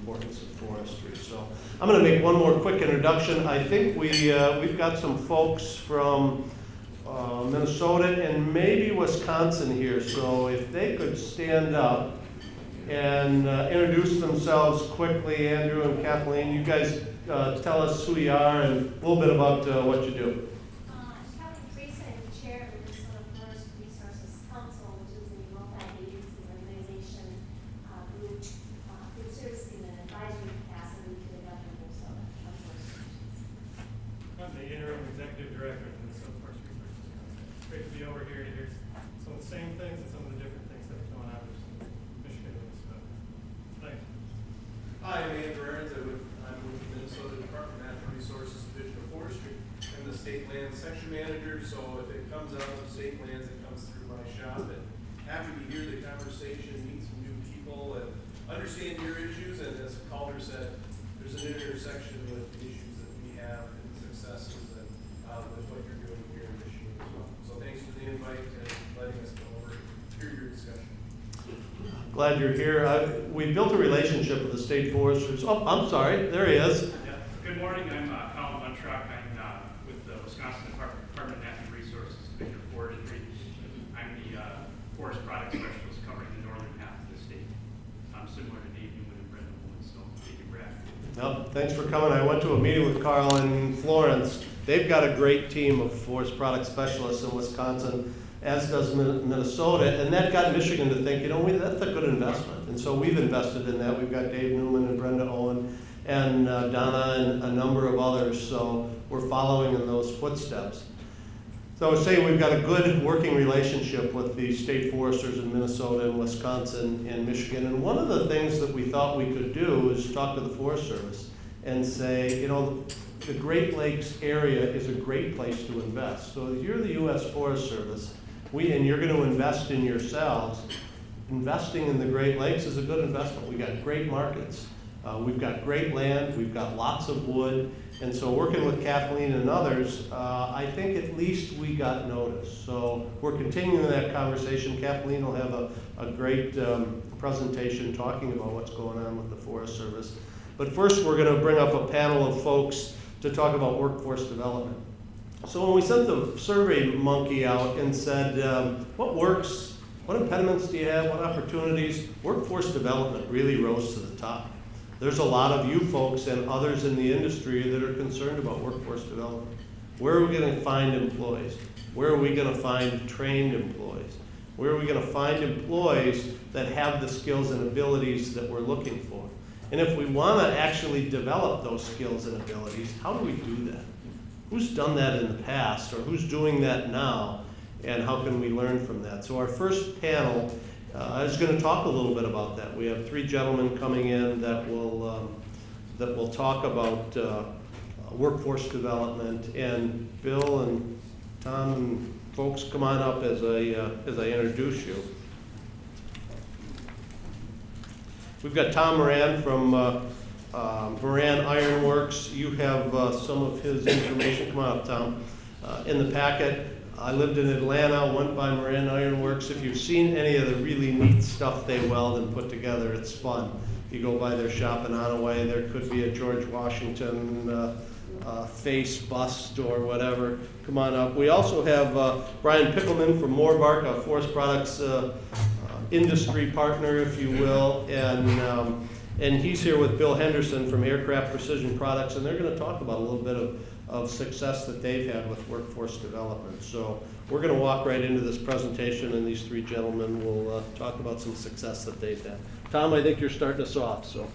importance of forestry. So I'm going to make one more quick introduction. I think we've got some folks from Minnesota and maybe Wisconsin here. So if they could stand up and introduce themselves quickly, Andrew and Kathleen. You guys tell us who you are and a little bit about what you do. Section manager, so if it comes out of state lands, it comes through my shop, and happy to hear the conversation, meet some new people, and understand your issues. And as Calder said, there's an intersection with the issues that we have and successes, and with what you're doing here in Michigan as well. So thanks for the invite and letting us come over and hear your discussion. Glad you're here. We built a relationship with the state foresters. Oh, I'm sorry, there he is. Yeah. Good morning. I'm Colin Buntrock. I'm with the Wisconsin Department of Natural Resources, Division of Forestry. I'm the forest product specialist covering the northern half of the state. I'm similar to Dave Newman and Brenda Wood, so thank you, Brad. Well, thanks for coming. I went to a meeting with Carl in Florence. They've got a great team of forest product specialists in Wisconsin, as does Minnesota, and that got Michigan to think, that's a good investment. And so we've invested in that. We've got Dave Newman and Brenda Owen and Donna and a number of others, so we're following in those footsteps. So I was saying we've got a good working relationship with the state foresters in Minnesota and Wisconsin and Michigan, and one of the things that we thought we could do is talk to the Forest Service and say, the Great Lakes area is a great place to invest. So if you're the U.S. Forest Service, and you're going to invest in yourselves, investing in the Great Lakes is a good investment. We've got great markets. We've got great land, we've got lots of wood, and so working with Kathleen and others, I think at least we got noticed. So we're continuing that conversation. Kathleen will have a great presentation talking about what's going on with the Forest Service. But first we're going to bring up a panel of folks to talk about workforce development. So when we sent the survey monkey out and said, what works, what impediments do you have, what opportunities, workforce development really rose to the top. There's a lot of you folks and others in the industry that are concerned about workforce development. Where are we going to find employees? Where are we going to find trained employees? Where are we going to find employees that have the skills and abilities that we're looking for? And if we want to actually develop those skills and abilities, how do we do that? Who's done that in the past, or who's doing that now, and how can we learn from that? So our first panel is going to talk a little bit about that. We have three gentlemen coming in that will talk about workforce development, and Bill and Tom and folks, come on up as I introduce you. We've got Tom Moran from Moran Iron Works. You have some of his information. Come on up, Tom. In the packet. I lived in Atlanta, went by Moran Iron Works. If you've seen any of the really neat stuff they weld and put together, it's fun. You go by their shop in Onaway, there could be a George Washington face bust or whatever. Come on up. We also have Brian Pickleman from Moorbark, a forest products industry partner, if you will, and he's here with Bill Henderson from Aircraft Precision Products, and they're going to talk about a little bit of success that they've had with workforce development. So we're going to walk right into this presentation, and these three gentlemen will talk about some success that they've had. Tom, I think you're starting us off. So.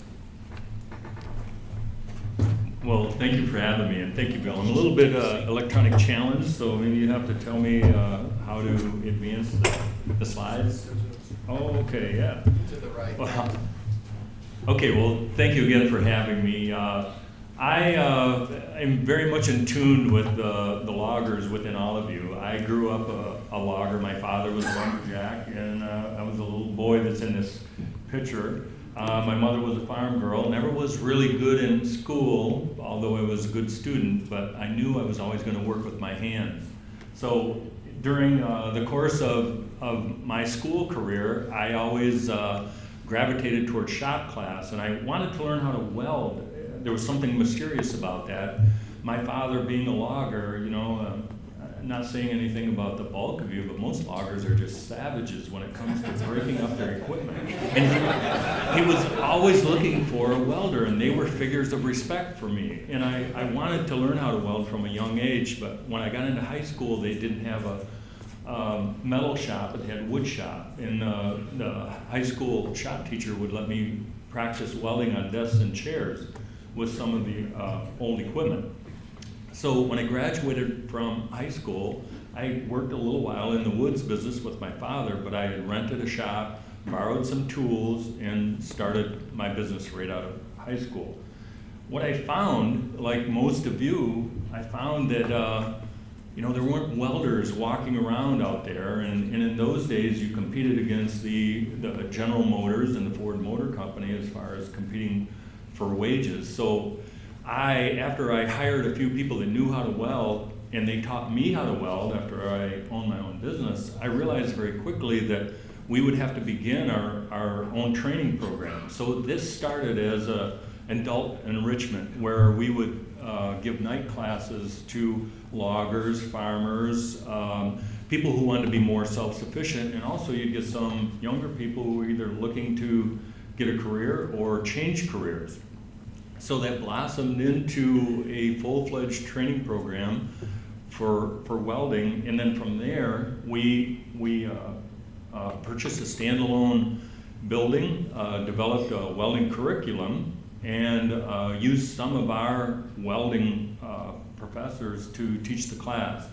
Well, thank you for having me, and thank you, Bill. I'm a little bit electronic challenged, so maybe you have to tell me how to advance the slides. Oh, okay, yeah. To the right. Well, okay, well, thank you again for having me. I am very much in tune with the loggers within all of you. I grew up a logger. My father was a lumberjack, and I was a little boy that's in this picture. My mother was a farm girl, never was really good in school, although I was a good student, but I knew I was always going to work with my hands. So during the course of my school career, I always gravitated towards shop class, and I wanted to learn how to weld. There was something mysterious about that. My father being a logger, you know, not saying anything about the bulk of you, but most loggers are just savages when it comes to breaking up their equipment. And he was always looking for a welder, and they were figures of respect for me. And I wanted to learn how to weld from a young age, but when I got into high school, they didn't have a metal shop, it had wood shop. And the high school shop teacher would let me practice welding on desks and chairs with some of the old equipment. So when I graduated from high school, I worked a little while in the woods business with my father, but I had rented a shop, borrowed some tools, and started my business right out of high school. What I found, like most of you, I found that you know, there weren't welders walking around out there, and in those days you competed against the General Motors and the Ford Motor Company as far as competing for wages. So after I hired a few people that knew how to weld, and they taught me how to weld after I owned my own business, I realized very quickly that we would have to begin our own training program. So this started as an adult enrichment, where we would give night classes to loggers, farmers, people who wanted to be more self-sufficient, and also you'd get some younger people who were either looking to get a career or change careers. So that blossomed into a full-fledged training program for welding, and then from there we purchased a standalone building, developed a welding curriculum, and used some of our welding professors to teach the class.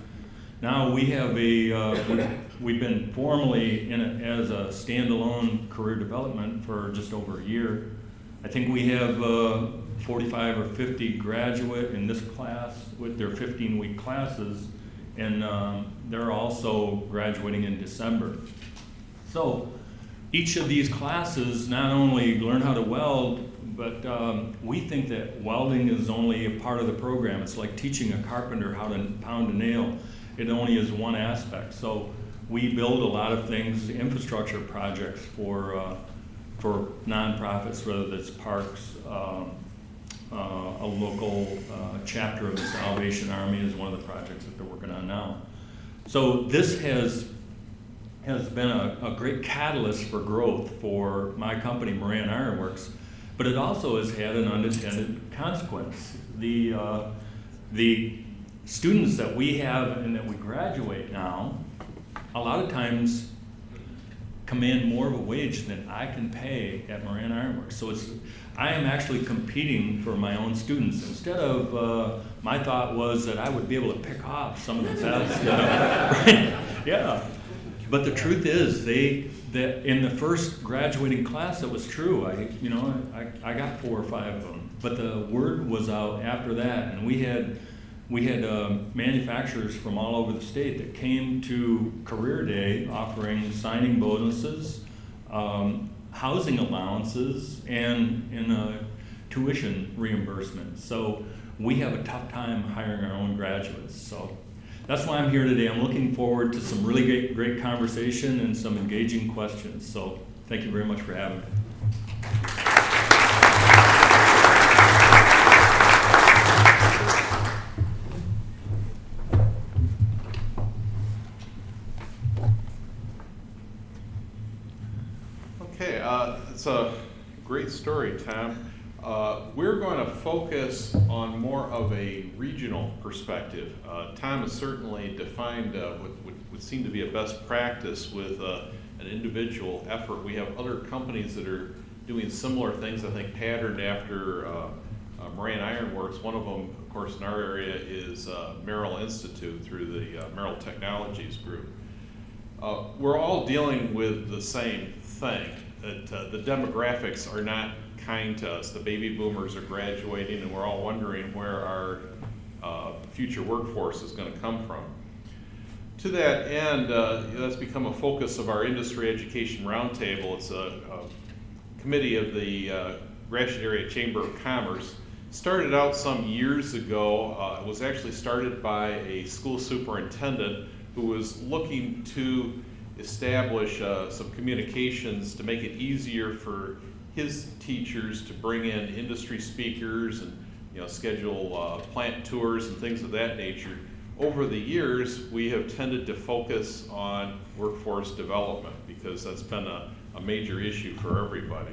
Now we have we've been formally as a standalone career development for just over a year. I think we have 45 or 50 graduate in this class with their 15-week classes, and they're also graduating in December. So each of these classes not only learn how to weld, but we think that welding is only a part of the program. It's like teaching a carpenter how to pound a nail. It only is one aspect. So we build a lot of things, infrastructure projects for nonprofits, whether that's parks, a local chapter of the Salvation Army is one of the projects that they're working on now. So this has been a great catalyst for growth for my company, Moran Iron Works, but it also has had an unintended consequence. The students that we have and that we graduate now, a lot of times command more of a wage than I can pay at Moran Iron Works. So I am actually competing for my own students. Instead of, my thought was that I would be able to pick off some of the best, right? Yeah. But the truth is, that in the first graduating class, it was true. I got 4 or 5 of them. But the word was out after that, and we had manufacturers from all over the state that came to Career Day offering signing bonuses, housing allowances, and tuition reimbursement. So we have a tough time hiring our own graduates. So that's why I'm here today. I'm looking forward to some really great conversation and some engaging questions. So thank you very much for having me. Okay, it's a great story, Tom. We're going to focus on more of a regional perspective. Tom has certainly defined what would seem to be a best practice with an individual effort. We have other companies that are doing similar things, I think, patterned after Moran Iron Works. One of them, of course, in our area is Merrill Institute through the Merrill Technologies Group. We're all dealing with the same thing, that the demographics are not kind to us. The baby boomers are graduating, and we're all wondering where our future workforce is going to come from. To that end, that's become a focus of our Industry Education Roundtable. It's a committee of the Gratiot Area Chamber of Commerce. Started out some years ago. It was actually started by a school superintendent who was looking to establish some communications to make it easier for his teachers to bring in industry speakers and schedule plant tours and things of that nature. Over the years, we have tended to focus on workforce development because that's been a major issue for everybody.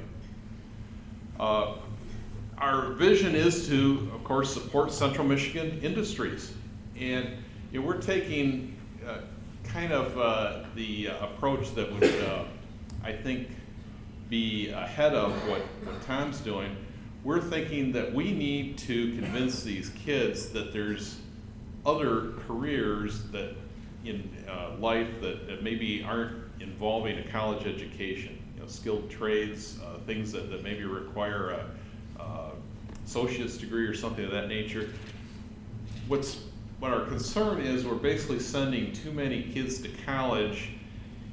Our vision is to, of course, support Central Michigan industries. And we're taking kind of the approach that would, I think, be ahead of what Tom's doing. We're thinking that we need to convince these kids that there's other careers that in life that maybe aren't involving a college education, skilled trades, things that maybe require a associate's degree or something of that nature. What our concern is, we're basically sending too many kids to college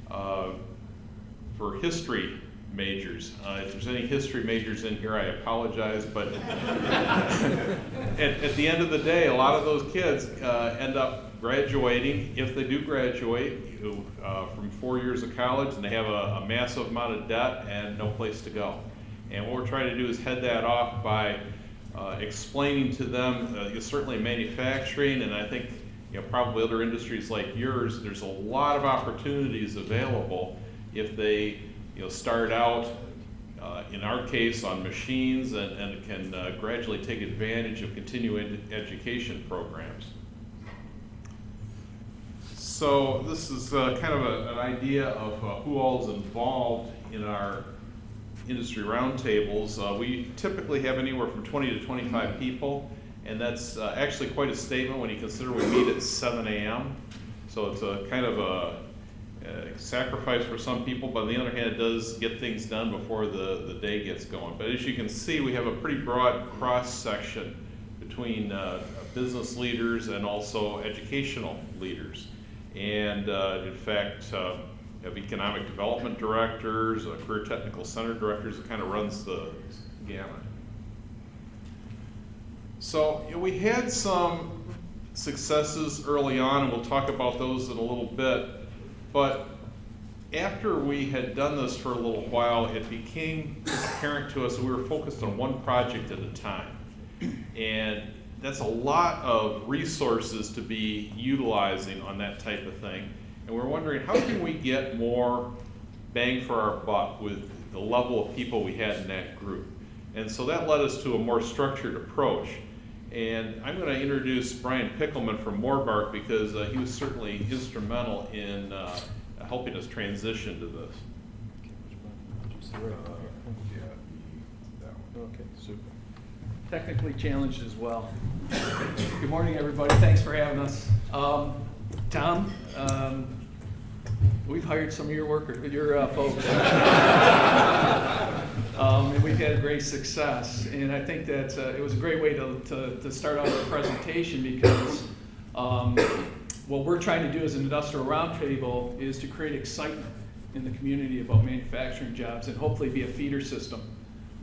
for history majors. If there's any history majors in here, I apologize, but at the end of the day, a lot of those kids end up graduating, if they do graduate, from 4 years of college, and they have a massive amount of debt and no place to go. And what we're trying to do is head that off by explaining to them, certainly manufacturing, and I think probably other industries like yours, there's a lot of opportunities available if they start out, in our case, on machines and can gradually take advantage of continuing education programs. So this is kind of an idea of who all is involved in our industry roundtables. We typically have anywhere from 20 to 25 people, and that's actually quite a statement when you consider we meet at 7 a.m. So it's a kind of a sacrifice for some people, but on the other hand, it does get things done before the day gets going. But as you can see, we have a pretty broad cross-section between business leaders and also educational leaders. And in fact, we have economic development directors, career technical center directors. It kind of runs the gamut. So we had some successes early on, and we'll talk about those in a little bit. But after we had done this for a little while, it became apparent to us that we were focused on one project at a time. And that's a lot of resources to be utilizing on that type of thing. And we're wondering, how can we get more bang for our buck with the level of people we had in that group? And so that led us to a more structured approach. And I'm going to introduce Brian Pickleman from Moorbark because he was certainly instrumental in helping us transition to this. Okay, super. Technically challenged as well. Good morning, everybody. Thanks for having us. Tom, we've hired some of your workers, your folks. And we've had great success. And I think that it was a great way to start out the presentation because what we're trying to do as an industrial roundtable is to create excitement in the community about manufacturing jobs and hopefully be a feeder system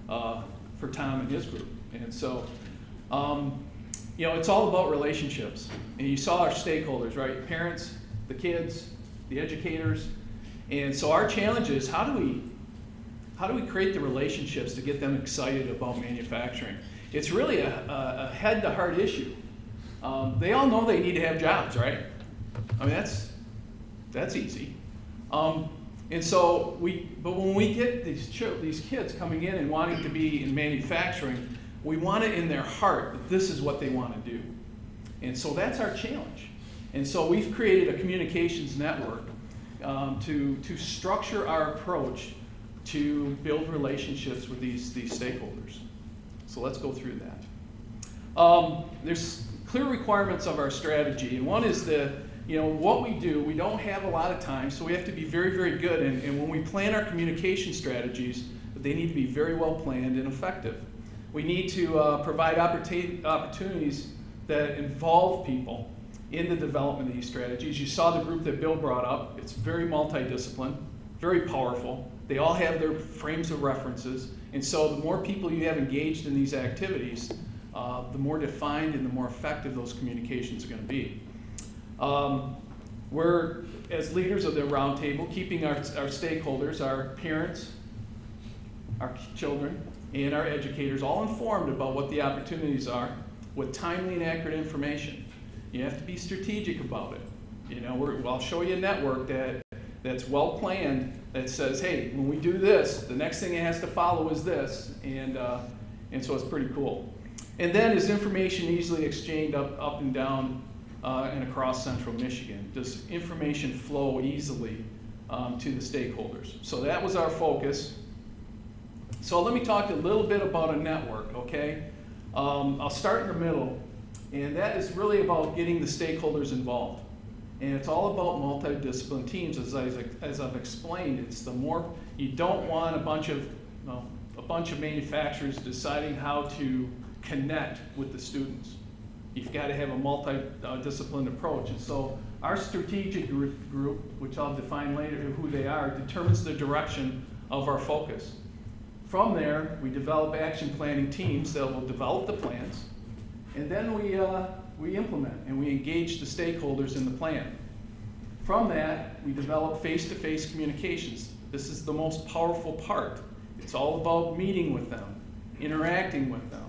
for Tom and his group. And so, it's all about relationships. And you saw our stakeholders, right? Parents, the kids, the educators. And so our challenge is how do we create the relationships to get them excited about manufacturing? It's really a head-to-heart issue. They all know they need to have jobs, right? I mean, that's easy. And so but when we get these kids coming in and wanting to be in manufacturing, we want it in their heart that this is what they want to do. And so that's our challenge. And so we've created a communications network to structure our approach to build relationships with these stakeholders. So let's go through that. There's clear requirements of our strategy, and one is what we do, we don't have a lot of time, so we have to be very, very good. And when we plan our communication strategies, they need to be very well planned and effective. We need to provide opportunities that involve people in the development of these strategies. You saw the group that Bill brought up. It's very multidisciplined, very powerful. They all have their frames of references. And so the more people you have engaged in these activities, the more defined and the more effective those communications are going to be. we're, as leaders of the roundtable, keeping our stakeholders, our parents, our children, and our educators all informed about what the opportunities are with timely and accurate information. You have to be strategic about it. You know, I'll show you a network that's well planned, that says, hey, when we do this, the next thing it has to follow is this, and so it's pretty cool. And then is information easily exchanged up and down and across central Michigan? Does information flow easily to the stakeholders? So that was our focus. So let me talk a little bit about a network, okay? I'll start in the middle, and that is really about getting the stakeholders involved. And it's all about multidisciplinary teams, as I've explained. It's the more, you don't want a bunch of manufacturers deciding how to connect with the students. You've got to have a multidisciplinary approach. And so our strategic group, which I'll define later who they are, determines the direction of our focus. From there, we develop action planning teams that will develop the plans, and then we implement and we engage the stakeholders in the plan. From that, we develop face-to-face communications. This is the most powerful part. It's all about meeting with them, interacting with them,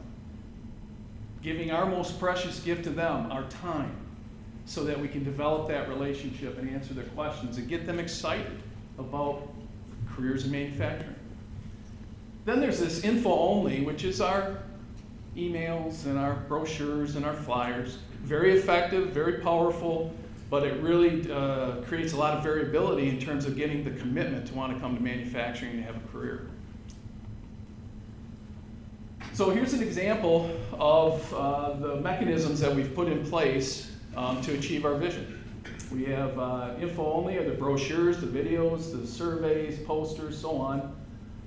giving our most precious gift to them, our time, so that we can develop that relationship and answer their questions and get them excited about careers in manufacturing. Then there's this info only, which is our emails and our brochures and our flyers. Very effective, very powerful, but it really creates a lot of variability in terms of getting the commitment to want to come to manufacturing and have a career. So here's an example of the mechanisms that we've put in place to achieve our vision. We have info only, or the brochures, the videos, the surveys, posters, so on.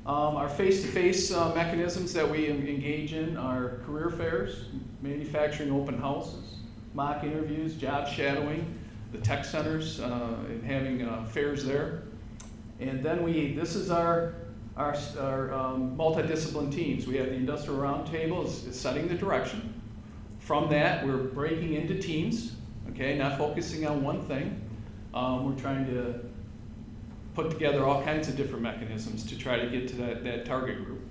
Our face-to-face mechanisms that we engage in are career fairs, manufacturing open houses, mock interviews, job shadowing, the tech centers, and having fairs there. And then this is our multidiscipline teams. We have the Industrial Roundtable is setting the direction. From that, we're breaking into teams, okay, not focusing on one thing. We're trying to put together all kinds of different mechanisms to try to get to that target group.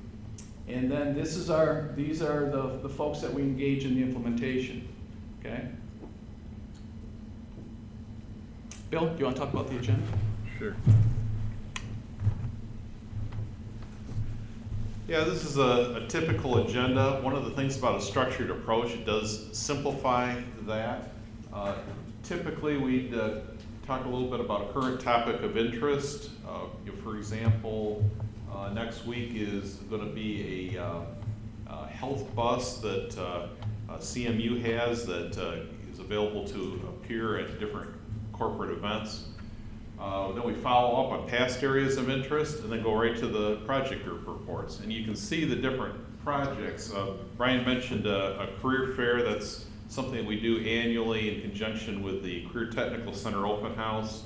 And then these are the folks that we engage in the implementation, okay? Bill, do you want to talk about the agenda? Sure. Yeah, this is a typical agenda. One of the things about a structured approach, it does simplify that. Typically, we'd talk a little bit about a current topic of interest. For example, next week is going to be a health bus that CMU has that is available to appear at different corporate events. Then we follow up on past areas of interest and then go right to the project group reports. And you can see the different projects. Brian mentioned a career fair. That's something that we do annually in conjunction with the Career Technical Center Open House.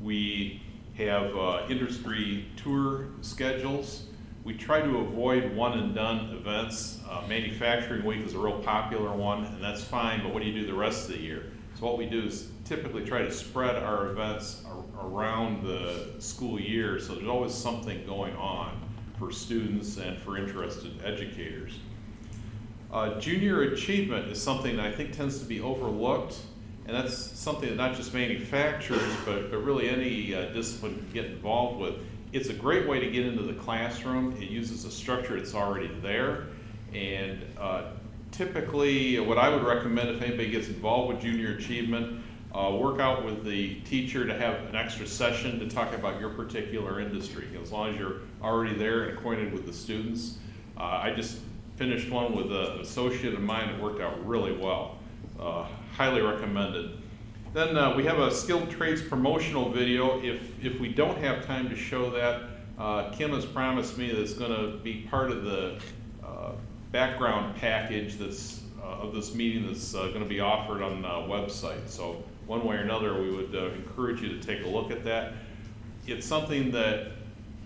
We have industry tour schedules. We try to avoid one and done events. Manufacturing Week is a real popular one, and that's fine, but what do you do the rest of the year? So what we do is typically try to spread our events around the school year, so there's always something going on for students and for interested educators. Junior achievement is something that I think tends to be overlooked, and that's something that not just manufacturers, but really any discipline can get involved with. It's a great way to get into the classroom. It uses a structure that's already there, and typically what I would recommend if anybody gets involved with junior achievement, work out with the teacher to have an extra session to talk about your particular industry, as long as you're already there and acquainted with the students. I just finished one with an associate of mine. It worked out really well. Highly recommended. Then we have a skilled trades promotional video. If we don't have time to show that, Kim has promised me that it's going to be part of the background package that's of this meeting that's going to be offered on the website. So one way or another, we would encourage you to take a look at that. It's something that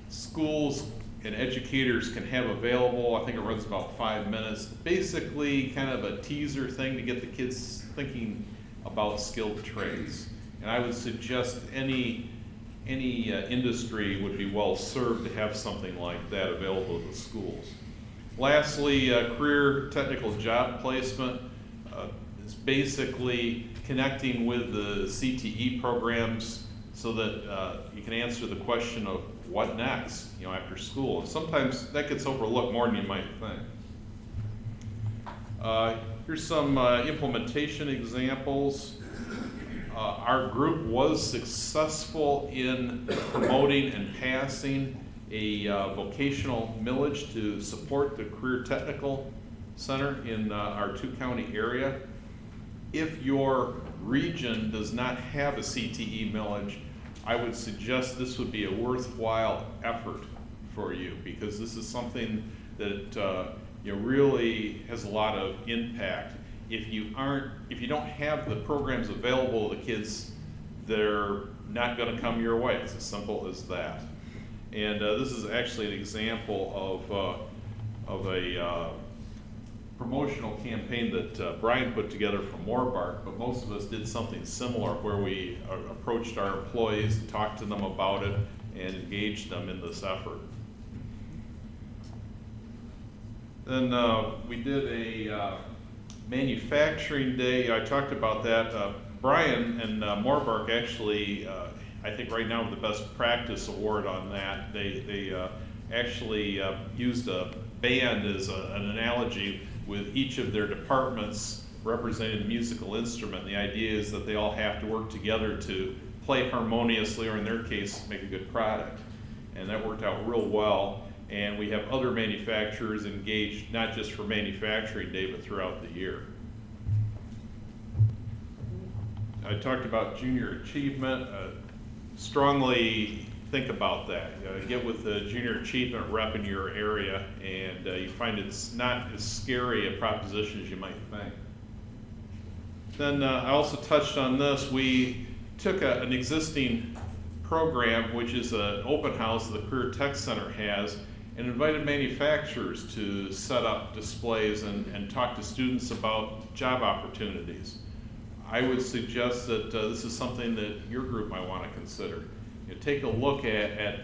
schools and educators can have available. I think it runs about 5 minutes. Basically kind of a teaser thing to get the kids thinking about skilled trades. And I would suggest any industry would be well served to have something like that available to the schools. Lastly, career technical job placement is basically connecting with the CTE programs so that you can answer the question of what next, after school. And sometimes that gets overlooked more than you might think. Here's some implementation examples. Our group was successful in promoting and passing a vocational millage to support the Career Technical Center in our 2-county area. If your region does not have a CTE millage, I would suggest this would be a worthwhile effort for you, because this is something that really has a lot of impact. If you don't have the programs available to the kids, they're not going to come your way. It's as simple as that. And this is actually an example of a promotional campaign that Brian put together for Moorbark, but most of us did something similar where we approached our employees, talked to them about it, and engaged them in this effort. Then we did a manufacturing day. I talked about that. Brian and Moorbark actually, I think right now, the best practice award on that. They actually used a band as an analogy, with each of their departments representing a musical instrument. The idea is that they all have to work together to play harmoniously, or in their case, make a good product. And that worked out real well. And we have other manufacturers engaged, not just for Manufacturing Day, but throughout the year. I talked about junior achievement. Strongly think about that. Get with the junior achievement rep in your area, and you find it's not as scary a proposition as you might think. Then I also touched on this. We took an existing program, which is an open house the Career Tech Center has, and invited manufacturers to set up displays and talk to students about job opportunities. I would suggest that this is something that your group might want to consider. Take a look at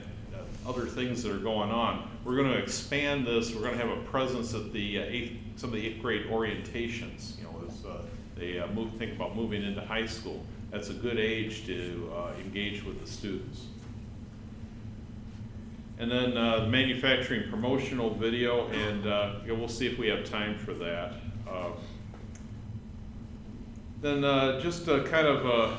other things that are going on. We're going to expand this. We're going to have a presence at the some of the 8th grade orientations. As they think about moving into high school. That's a good age to engage with the students. And then manufacturing promotional video, and we'll see if we have time for that. Then just kind of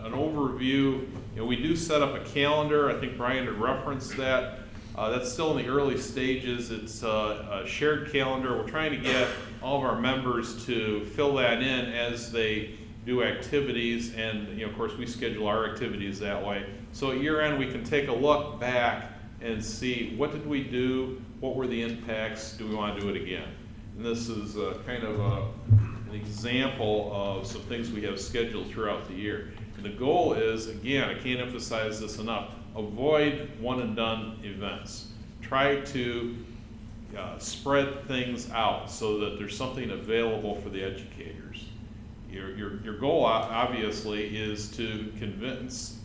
an overview. We do set up a calendar. I think Brian had referenced that. That's still in the early stages. It's a shared calendar. We're trying to get all of our members to fill that in as they do activities, and of course we schedule our activities that way. So at year end we can take a look back and see, what did we do, what were the impacts, do we want to do it again? And this is kind of an example of some things we have scheduled throughout the year. And the goal is, again, I can't emphasize this enough, avoid one and done events. Try to spread things out so that there's something available for the educators. Your goal, obviously, is to convince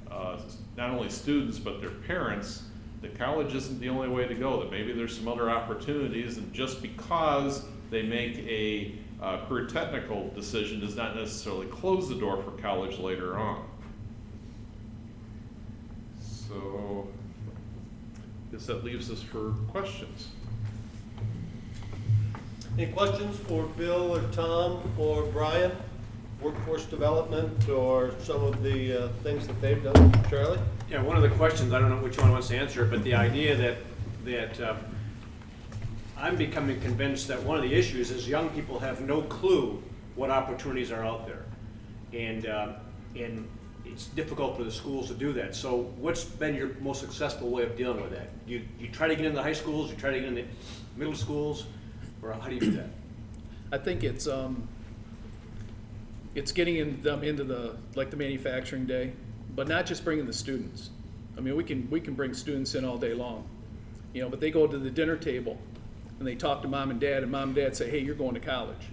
not only students but their parents that college isn't the only way to go, that maybe there's some other opportunities, and just because they make a career technical decision does not necessarily close the door for college later on. So I guess that leaves us for questions. Any questions for Bill or Tom or Brian? Workforce development or some of the things that they've done? Charlie? Yeah, one of the questions, I don't know which one wants to answer it, but the idea that I'm becoming convinced that one of the issues is young people have no clue what opportunities are out there. And it's difficult for the schools to do that. So what's been your most successful way of dealing with that? You try to get into high schools, you try to get into middle schools, or how do you do that? I think it's getting them into the manufacturing day, but not just bringing the students. I mean, we can bring students in all day long, but they go to the dinner table and they talk to mom and dad say, hey, you're going to college,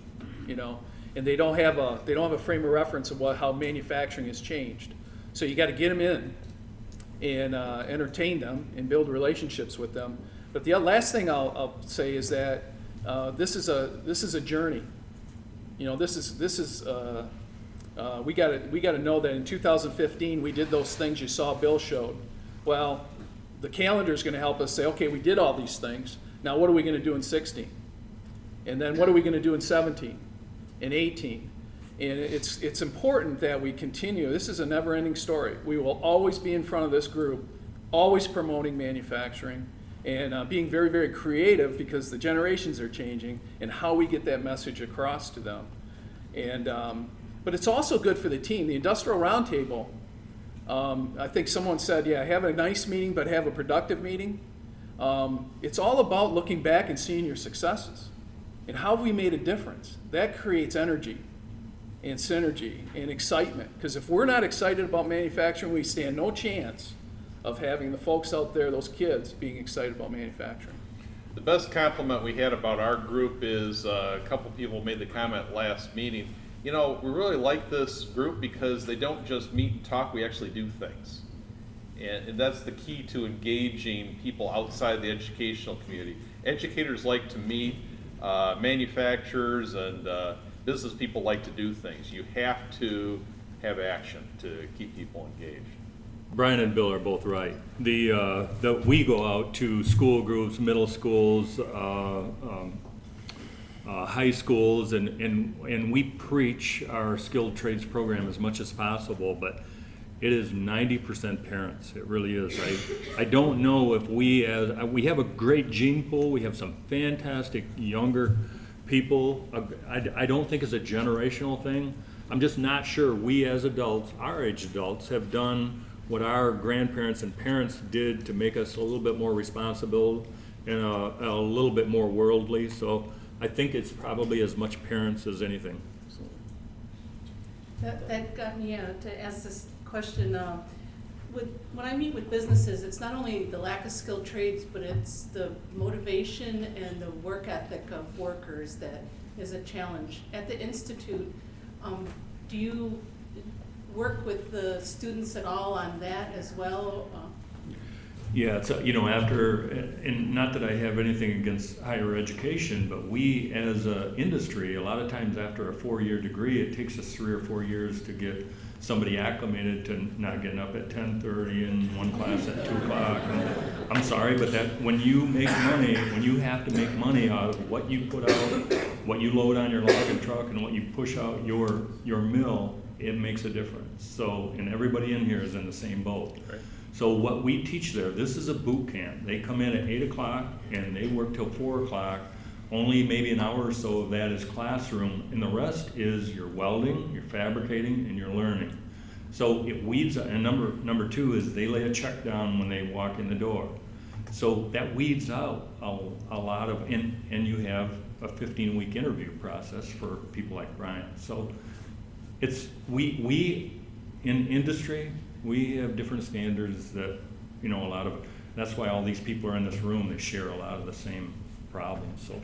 and they don't have a frame of reference of how manufacturing has changed. So you got to get them in and entertain them and build relationships with them. But the last thing I'll say is that this is a journey. You know, we got to know that in 2015 we did those things you saw Bill showed. Well, the calendar is going to help us say, okay, we did all these things. Now what are we going to do in 16? And then what are we going to do in 17 and 18? And it's important that we continue. This is a never-ending story. We will always be in front of this group, always promoting manufacturing, and being very, very creative because the generations are changing and how we get that message across to them. And, but it's also good for the team. The Industrial Roundtable, I think someone said, yeah, have a nice meeting, but have a productive meeting. It's all about looking back and seeing your successes and how we made a difference. That creates energy and synergy and excitement. Because if we're not excited about manufacturing, we stand no chance of having the folks out there, those kids, being excited about manufacturing. The best compliment we had about our group is a couple people made the comment last meeting, you know, we really like this group because they don't just meet and talk, we actually do things. And that's the key to engaging people outside the educational community. Educators like to meet, manufacturers and business people like to do things. You have to have action to keep people engaged. Brian and Bill are both right. We go out to school groups, middle schools, high schools, and we preach our skilled trades program as much as possible, but it is 90% parents. It really is. I don't know if we have a great gene pool. We have some fantastic younger people. I don't think it's a generational thing. I'm just not sure we as adults, our age adults, have done what our grandparents and parents did to make us a little bit more responsible and a little bit more worldly. So I think it's probably as much parents as anything. So. That got me to ask this question. When I meet with businesses, it's not only the lack of skilled trades, but it's the motivation and the work ethic of workers that is a challenge. At the Institute, do you work with the students at all on that as well? Yeah, it's, you know, after, and not that I have anything against higher education, but we as an industry, a lot of times after a 4-year degree, it takes us 3 or 4 years to get somebody acclimated to not getting up at 10:30 and one class at 2 o'clock. And I'm sorry, but that when you make money, when you have to make money out of what you put out, what you load on your logging truck, and what you push out your mill, it makes a difference. So, and everybody in here is in the same boat. Right. So what we teach there, this is a boot camp. They come in at 8 o'clock and they work till 4 o'clock. Only maybe an hour or so of that is classroom, and the rest is your welding, your fabricating, and your learning. So it weeds, and number 2 is they lay a check down when they walk in the door. So that weeds out a lot of, and you have a 15-week interview process for people like Brian. So it's, we in industry, we have different standards that, you know, a lot of, that's why all these people are in this room, they share a lot of the same problems. So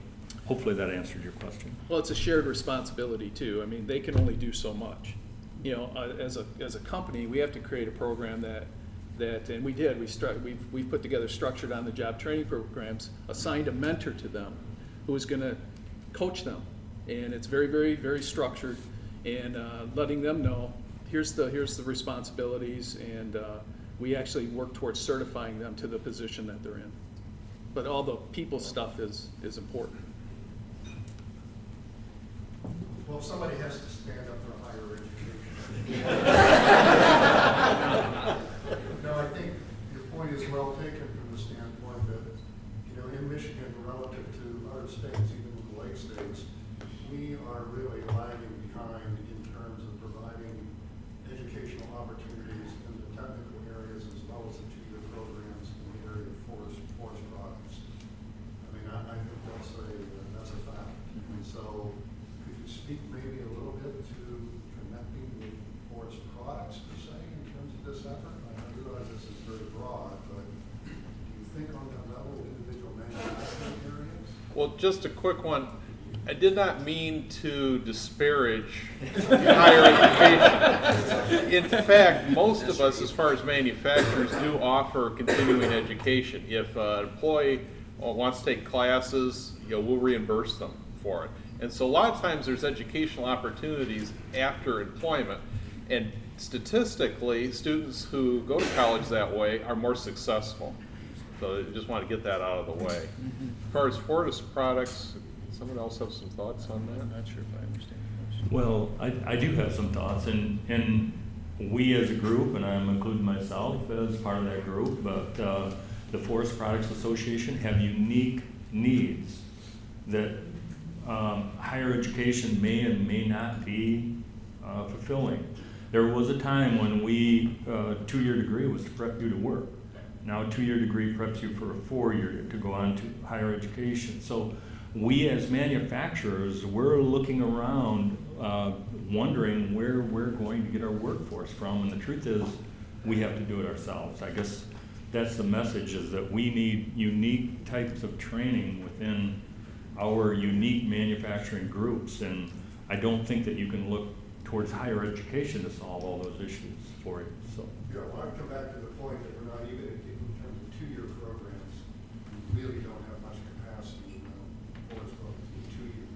hopefully that answered your question. Well, it's a shared responsibility too. I mean, they can only do so much. You know, as a company, we have to create a program that and we did. We've put together structured on the job training programs, assigned a mentor to them who is going to coach them, and it's very, very, very structured, and letting them know here's the responsibilities, and we actually work towards certifying them to the position that they're in. But all the people stuff is important. Well, somebody has to stand up for higher education. No, I think your point is well taken from the standpoint that, you know, in Michigan, relative to other states, even the lake states, we are really lagging behind in terms of providing educational opportunities in the technical areas as well as the 2-year programs in the area of forest products. I mean, I think that's a fact. And so, could you speak maybe a little bit to connecting with forest products per se in terms of this effort? I realize this is very broad, but do you think on the level of individual manufacturing areas? Well, just a quick one. I did not mean to disparage higher education. In fact, most of us, as far as manufacturers, do offer continuing education. If an employee wants to take classes, we'll reimburse them for it. And so a lot of times there's educational opportunities after employment. And statistically, students who go to college that way are more successful. So I just want to get that out of the way. As far as forest products, someone else have some thoughts on that? I'm not sure if I understand the question. Well, I do have some thoughts, and we as a group, and I'm including myself as part of that group, but the Forest Products Association have unique needs that higher education may and may not be fulfilling. There was a time when a 2-year degree was to prep you to work. Now a 2-year degree preps you for a 4-year to go on to higher education. So we as manufacturers, we're looking around wondering where we're going to get our workforce from, and the truth is we have to do it ourselves. I guess that's the message, is that we need unique types of training within our unique manufacturing groups, and I don't think that you can look towards higher education to solve all those issues for you. So. Yeah, well, I'd come back to the point that we're not even, in terms of 2-year programs, we really don't have much capacity in forest programs in 2-year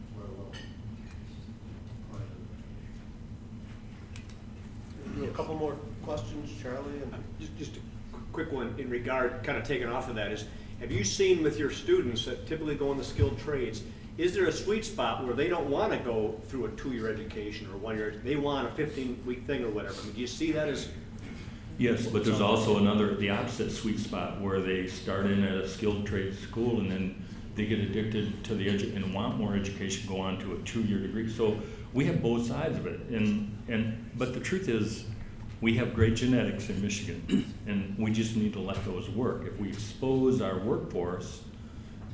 programs, let alone. A couple more questions, Charlie? And Just a quick one in regard, kind of taking off of that, is have you seen with your students that typically go in the skilled trades, is there a sweet spot where they don't want to go through a 2-year education or 1-year, they want a 15-week thing or whatever? I mean, do you see that as? Yes, but there's also the opposite sweet spot where they start in at a skilled trade school and then they get addicted to the and want more education, go on to a 2-year degree. So we have both sides of it, but the truth is, we have great genetics in Michigan, and we just need to let those work. If we expose our workforce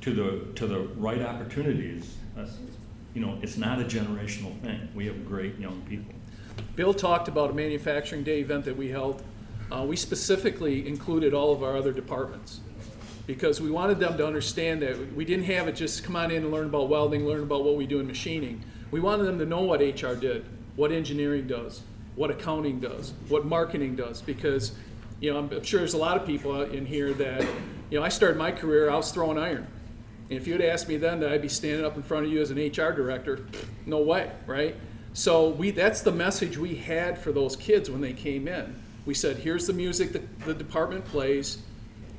to the right opportunities, it's not a generational thing. We have great young people. Bill talked about a manufacturing day event that we held. We specifically included all of our other departments because we wanted them to understand that we didn't have it just come on in and learn about welding, learn about what we do in machining. We wanted them to know what HR did, what engineering does, what accounting does, what marketing does, because I'm sure there's a lot of people in here that, I started my career, I was throwing iron. And if you'd asked me then that I'd be standing up in front of you as an HR director, no way, right? So that's the message we had for those kids when they came in. We said, here's the music that the department plays,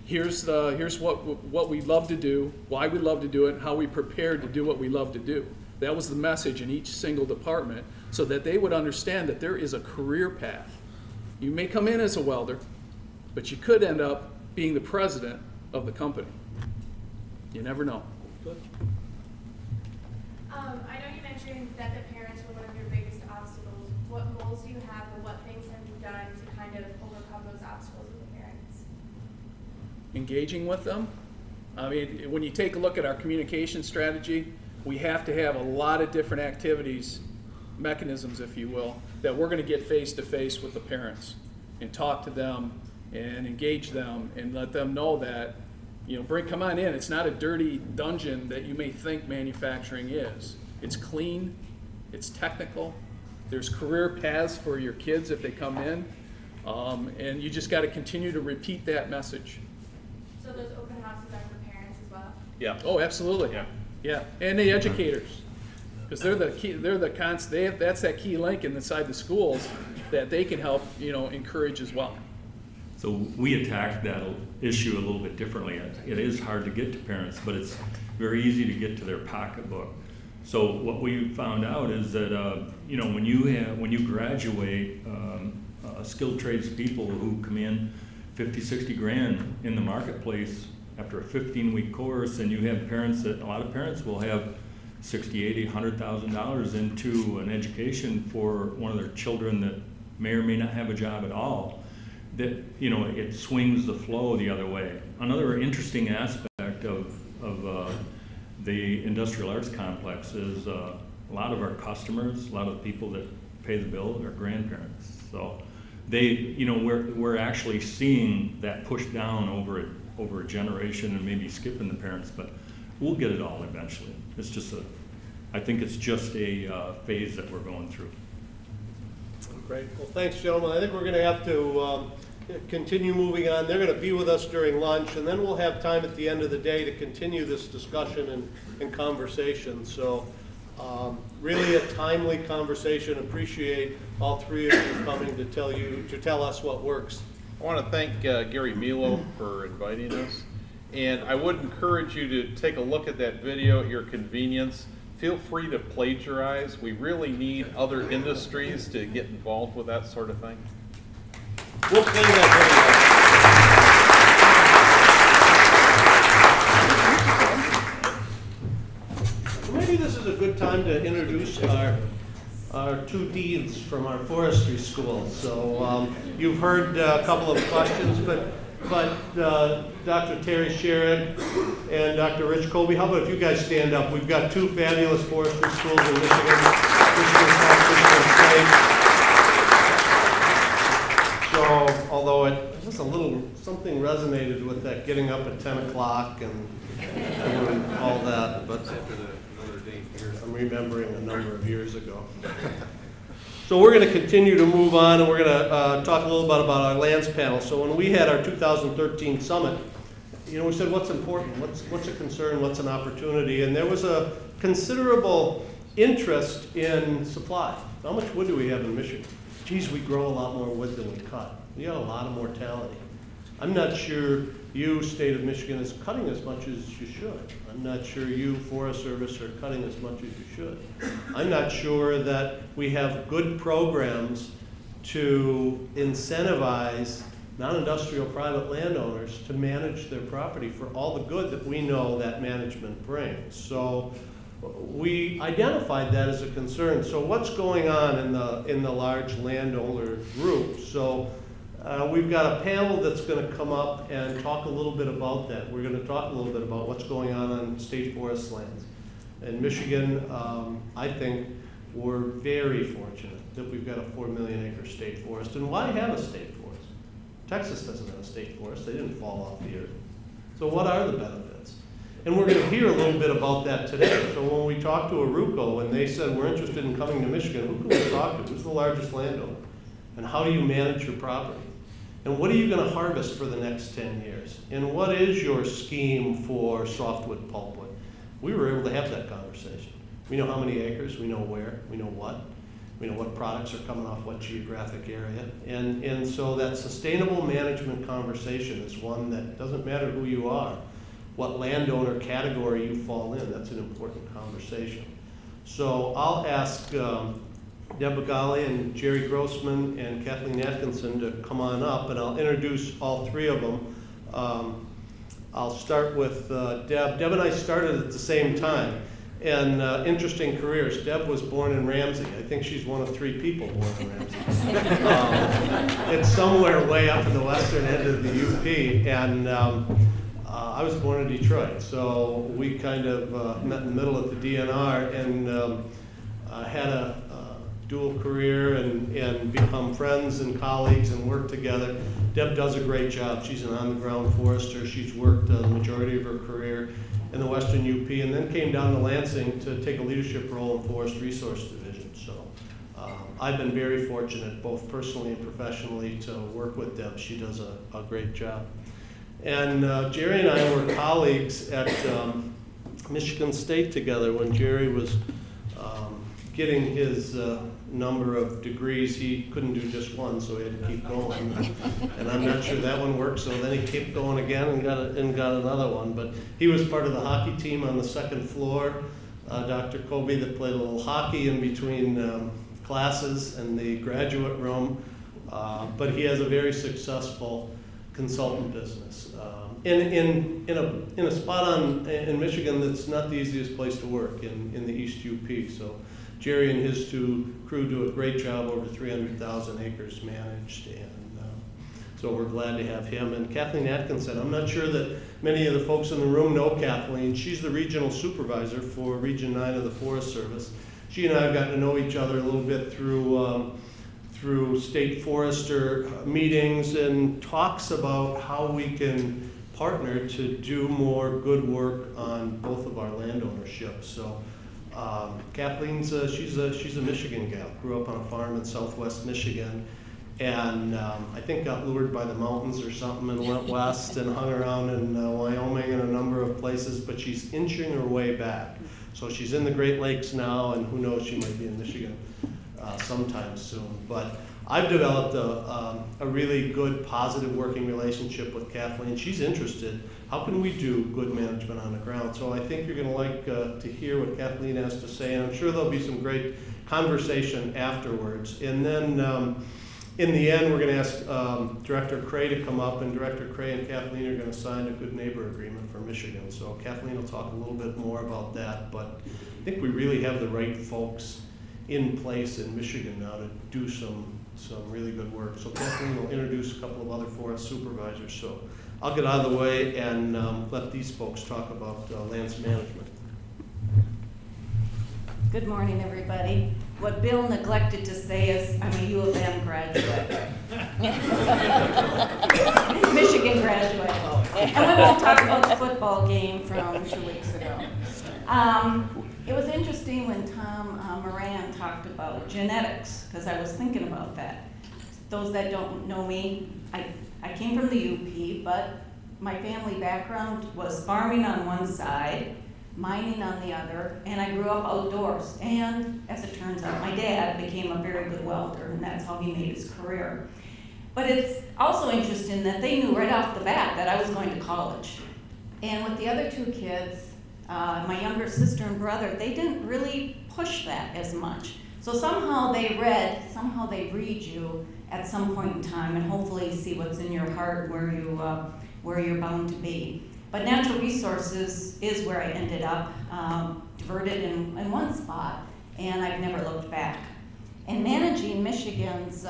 here's what we love to do, why we love to do it, and how we prepared to do what we love to do. That was the message in each single department, so that they would understand that there is a career path. You may come in as a welder, but you could end up being the president of the company. You never know. I know you mentioned that the parents were one of your biggest obstacles. What goals do you have, and what things have you done to kind of overcome those obstacles with the parents? Engaging with them. I mean, when you take a look at our communication strategy, we have to have a lot of different activities, mechanisms, if you will, that we're going to get face-to-face with the parents and talk to them and engage them and let them know that, come on in. It's not a dirty dungeon that you may think manufacturing is. It's clean, it's technical, there's career paths for your kids if they come in, and you just got to continue to repeat that message. So those open houses are for parents as well? Yeah. Oh, absolutely. Yeah, and the educators, because they're the key. That's that key link inside the schools that they can help, encourage as well. So we attack that issue a little bit differently. It is hard to get to parents, but it's very easy to get to their pocketbook. So what we found out is that when you graduate skilled trades people who come in 50, 60 grand in the marketplace after a 15-week course, and you have parents a lot of parents will have $60,000, $80,000, $100,000 into an education for one of their children that may or may not have a job at all, that it swings the flow the other way. Another interesting aspect of the industrial arts complex is a lot of our customers, a lot of the people that pay the bill are grandparents. So we're actually seeing that push down over a generation and maybe skipping the parents, but we'll get it all eventually. It's just I think it's just a phase that we're going through. Great. Well, thanks, gentlemen. I think we're going to have to continue moving on. They're going to be with us during lunch, and then we'll have time at the end of the day to continue this discussion and conversation. So really a timely conversation. Appreciate all three of you coming to tell us what works. I want to thank Gary Milo for inviting us. And I would encourage you to take a look at that video at your convenience. Feel free to plagiarize. We really need other industries to get involved with that sort of thing. We'll play that video. Maybe this is a good time to introduce our two deans from our forestry school. So you've heard a couple of questions, but Dr. Terry Sherrod and Dr. Rich Colby, how about if you guys stand up? We've got two fabulous forestry schools in Michigan, So, although it just a little, something resonated with that getting up at 10 o'clock and all that, but I'm remembering a number of years ago. So we're going to continue to move on, and we're going to talk a little bit about our lands panel. So when we had our 2013 summit, we said what's important, what's a concern, what's an opportunity, and there was a considerable interest in supply. How much wood do we have in Michigan? Geez, we grow a lot more wood than we cut. We got a lot of mortality. I'm not sure you, state of Michigan, is cutting as much as you should. I'm not sure you, Forest Service, are cutting as much as you should. I'm not sure that we have good programs to incentivize non-industrial private landowners to manage their property for all the good that we know that management brings. So we identified that as a concern. So what's going on in the large landowner group? So we've got a panel that's going to come up and talk a little bit about that. We're going to talk a little bit about what's going on state forest lands. In Michigan, I think we're very fortunate that we've got a 4 million acre state forest. And why have a state forest? Texas doesn't have a state forest. They didn't fall off the earth. So what are the benefits? And we're going to hear a little bit about that today. So when we talked to Aruco and they said we're interested in coming to Michigan, who can we talk to? Who's the largest landowner? And how do you manage your property? And what are you going to harvest for the next 10 years? And what is your scheme for softwood pulpwood? We were able to have that conversation. We know how many acres, we know where, we know what products are coming off what geographic area. And so that sustainable management conversation is one that doesn't matter who you are, what landowner category you fall in, that's an important conversation. So I'll ask Deb Bagali and Jerry Grossman and Kathleen Atkinson to come on up, and I'll introduce all three of them. I'll start with Deb. Deb and I started at the same time, and interesting careers. Deb was born in Ramsey. I think she's one of 3 people born in Ramsey. It's somewhere way up in the western end of the UP, and I was born in Detroit, so we kind of met in the middle at the DNR and had a dual career and become friends and colleagues and work together. Deb does a great job. She's an on-the-ground forester. She's worked the majority of her career in the Western UP and then came down to Lansing to take a leadership role in Forest Resource Division. So I've been very fortunate, both personally and professionally, to work with Deb. She does a great job. And Jerry and I were colleagues at Michigan State together when Jerry was getting his number of degrees. He couldn't do just one, so he had to keep going. And I'm not sure that one worked, so then he kept going again and got another one. But he was part of the hockey team on the second floor. Dr. Colby that played a little hockey in between classes in the graduate room. But he has a very successful consultant business. In a spot in Michigan that's not the easiest place to work in the East UP. So Jerry and his crew do a great job, over 300,000 acres managed, and so we're glad to have him. And Kathleen Atkinson, I'm not sure that many of the folks in the room know Kathleen. She's the regional supervisor for Region 9 of the Forest Service. She and I have gotten to know each other a little bit through state forester meetings and talks about how we can partner to do more good work on both of our land ownerships. So Kathleen's she's a Michigan gal. Grew up on a farm in Southwest Michigan, and I think got lured by the mountains or something and went west and hung around in Wyoming and a number of places. But she's inching her way back. So she's in the Great Lakes now, and who knows, she might be in Michigan sometime soon. But I've developed a really good, positive working relationship with Kathleen. She's interested. How can we do good management on the ground? So I think you're going to like to hear what Kathleen has to say, and I'm sure there'll be some great conversation afterwards. And then in the end, we're going to ask Director Cray to come up, and Director Cray and Kathleen are going to sign a good neighbor agreement for Michigan. So Kathleen will talk a little bit more about that, but I think we really have the right folks in place in Michigan now to do some really good work. So Kathleen will introduce a couple of other forest supervisors. So I'll get out of the way and let these folks talk about lands management. Good morning, everybody. What Bill neglected to say is I'm a U of M graduate. Michigan graduate. And we won't talk about the football game from 2 weeks ago. It was interesting when Tom Moran talked about genetics, because I was thinking about that. Those that don't know me, I came from the UP, but my family background was farming on one side, mining on the other, and I grew up outdoors. And as it turns out, my dad became a very good welder, and that's how he made his career. But it's also interesting that they knew right off the bat that I was going to college. And with the other two kids, my younger sister and brother, they didn't really push that as much. So somehow they read you at some point in time, and hopefully see what's in your heart, where you're bound to be. But natural resources is where I ended up, diverted in one spot, and I've never looked back. And managing Michigan's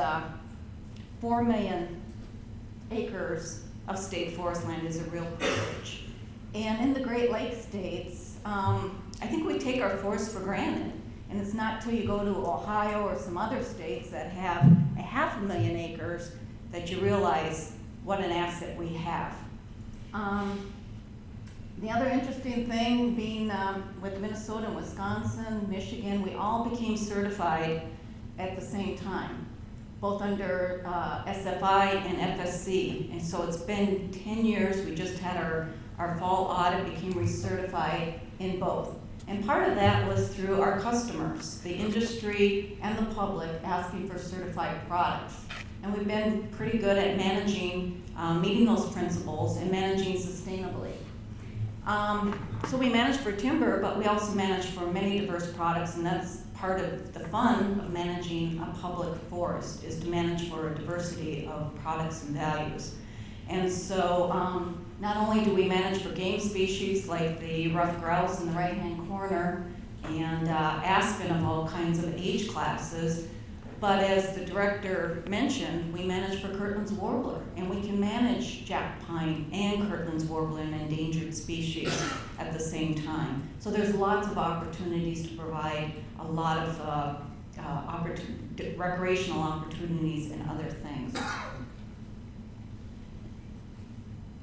4 million acres of state forest land is a real privilege. And in the Great Lakes states, I think we take our forests for granted. And it's not till you go to Ohio or some other states that have 500,000 acres that you realize what an asset we have. The other interesting thing being with Minnesota and Wisconsin, Michigan, we all became certified at the same time, both under SFI and FSC. And so it's been 10 years. We just had our fall audit, became recertified in both. And part of that was through our customers, the industry and the public asking for certified products. And we've been pretty good at managing, meeting those principles and managing sustainably. So we manage for timber, but we also manage for many diverse products, and that's part of the fun of managing a public forest, is to manage for a diversity of products and values. And so not only do we manage for game species like the ruffed grouse in the right-hand corner and aspen of all kinds of age classes, but as the director mentioned, we manage for Kirtland's warbler, and we can manage jack pine and Kirtland's warbler, an endangered species, at the same time. So there's lots of opportunities to provide a lot of recreational opportunities and other things.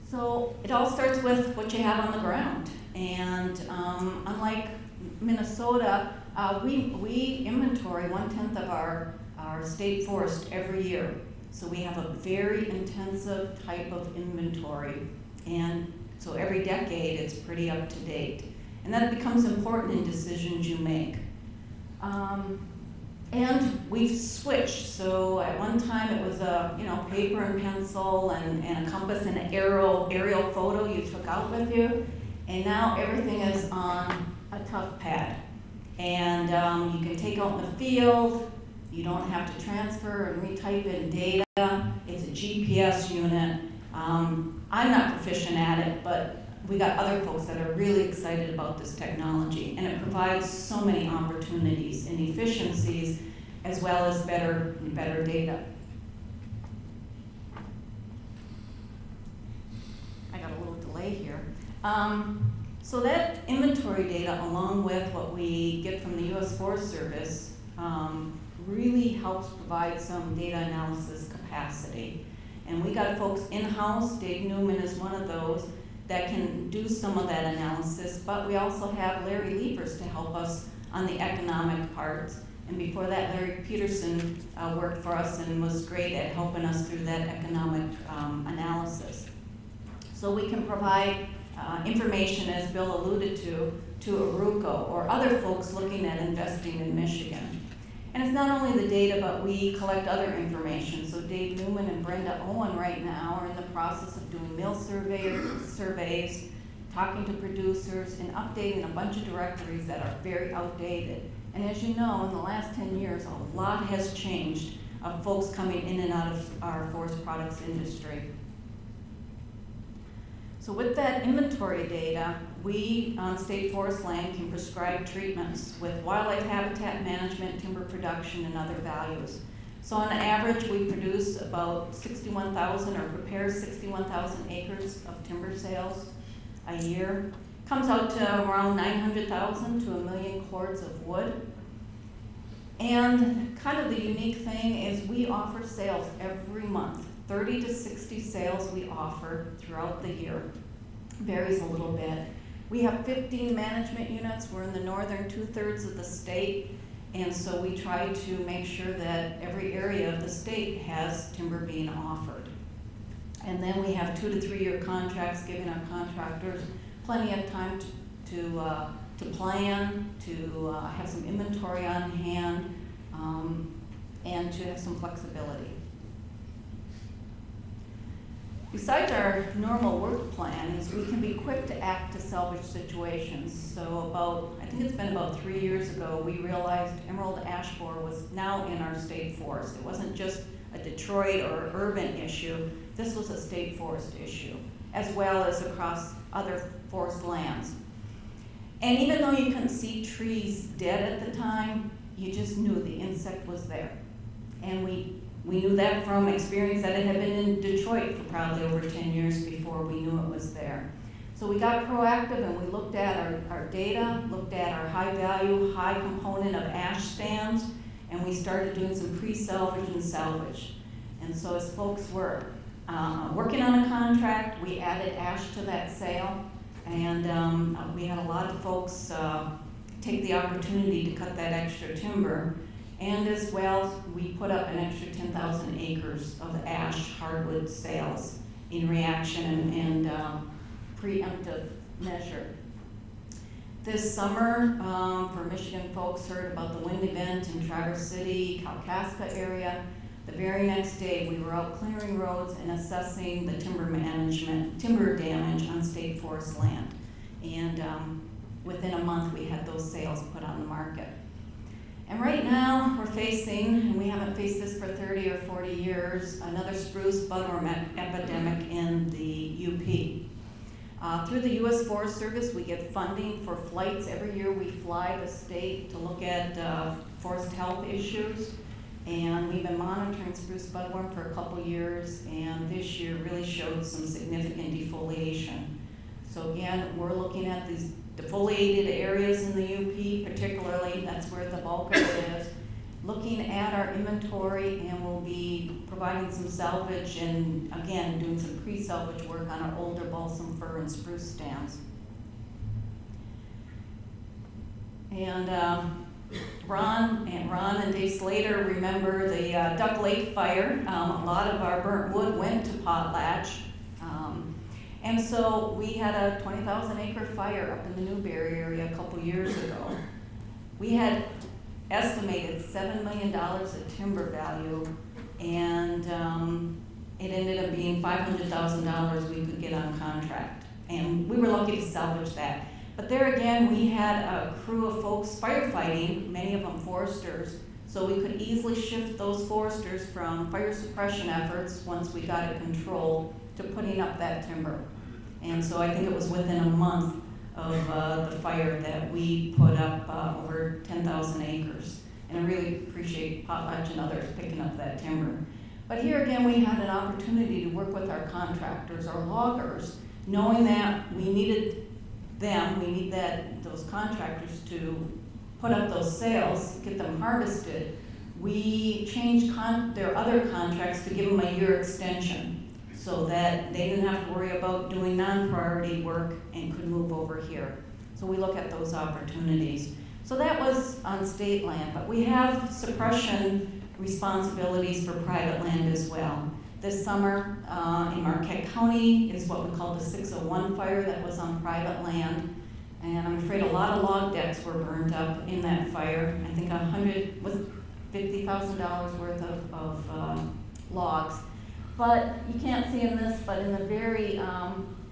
So it all starts with what you have on the ground. And unlike Minnesota, we inventory 1/10 of our state forest every year. So we have a very intensive type of inventory. And so every decade it's pretty up to date. And that becomes important in decisions you make. And we've switched. So at one time it was a paper and pencil and a compass and an aerial photo you took out with you. And now everything is on a tough pad. And you can take out in the field. You don't have to transfer and retype in data. It's a GPS unit. I'm not proficient at it, but we got other folks that are really excited about this technology, and it provides so many opportunities and efficiencies as well as better data. I got a little delay here. So that inventory data, along with what we get from the U.S. Forest Service, really helps provide some data analysis capacity. And we got folks in-house. Dave Newman is one of those that can do some of that analysis, but we also have Larry Levers to help us on the economic parts. And before that, Larry Peterson worked for us and was great at helping us through that economic analysis. So we can provide information, as Bill alluded to Aruco or other folks looking at investing in Michigan. And it's not only the data, but we collect other information. So Dave Newman and Brenda Owen right now are in the process of doing mill surveys, talking to producers, and updating a bunch of directories that are very outdated. And as you know, in the last 10 years, a lot has changed of folks coming in and out of our forest products industry. So with that inventory data, we on state forest land can prescribe treatments with wildlife habitat management, timber production, and other values. So on average, we produce about 61,000 or prepare 61,000 acres of timber sales a year. Comes out to around 900,000 to 1 million cords of wood. And kind of the unique thing is we offer sales every month. 30 to 60 sales we offer throughout the year. Varies a little bit. We have 15 management units. We're in the northern 2/3 of the state. And so we try to make sure that every area of the state has timber being offered. And then we have 2 to 3 year contracts, giving our contractors plenty of time to plan, to have some inventory on hand, and to have some flexibility. Besides our normal work plan is we can be quick to act to salvage situations. So I think it's been about 3 years ago, we realized emerald ash borer was now in our state forest. It wasn't just a Detroit or urban issue. This was a state forest issue, as well as across other forest lands. And even though you couldn't see trees dead at the time, you just knew the insect was there. And we knew that from experience that it had been in Detroit for probably over 10 years before we knew it was there. So we got proactive and we looked at our data, looked at our high value, high component of ash stands, and we started doing some pre-salvage and salvage. And so as folks were working on a contract, we added ash to that sale, and we had a lot of folks take the opportunity to cut that extra timber. And as well, we put up an extra 10,000 acres of ash hardwood sales in reaction and preemptive measure. This summer, for Michigan folks heard about the wind event in Traverse City, Kalkaska area. The very next day, we were out clearing roads and assessing the timber damage on state forest land. And within a month, we had those sales put on the market. And right now, we're facing, and we haven't faced this for 30 or 40 years, another spruce budworm epidemic in the UP. Through the U.S. Forest Service, we get funding for flights. Every year we fly the state to look at forest health issues. And we've been monitoring spruce budworm for a couple years, and this year really showed some significant defoliation. So again, we're looking at these defoliated areas in the UP, particularly, that's where the bulk of it is, looking at our inventory, and we'll be providing some salvage and, again, doing some pre-salvage work on our older balsam fir and spruce stands. And Ron and Dave Slater remember the Duck Lake fire. A lot of our burnt wood went to Potlatch. And so we had a 20,000 acre fire up in the Newberry area a couple years ago. We had estimated $7 million of timber value, and it ended up being $500,000 we could get on contract. And we were lucky to salvage that. But there again, we had a crew of folks firefighting, many of them foresters, so we could easily shift those foresters from fire suppression efforts once we got it controlled to putting up that timber. And so I think it was within a month of the fire that we put up over 10,000 acres. And I really appreciate Potlatch and others picking up that timber. But here again, we had an opportunity to work with our contractors, our loggers, knowing that we needed them, we need those contractors to put up those sales, get them harvested. We changed their other contracts to give them a year extension so that they didn't have to worry about doing non-priority work and could move over here. So we look at those opportunities. So that was on state land, but we have suppression responsibilities for private land as well. This summer in Marquette County is what we call the 601 fire that was on private land. And I'm afraid a lot of log decks were burned up in that fire. I think $50,000 worth of logs. But you can't see in this, but in the very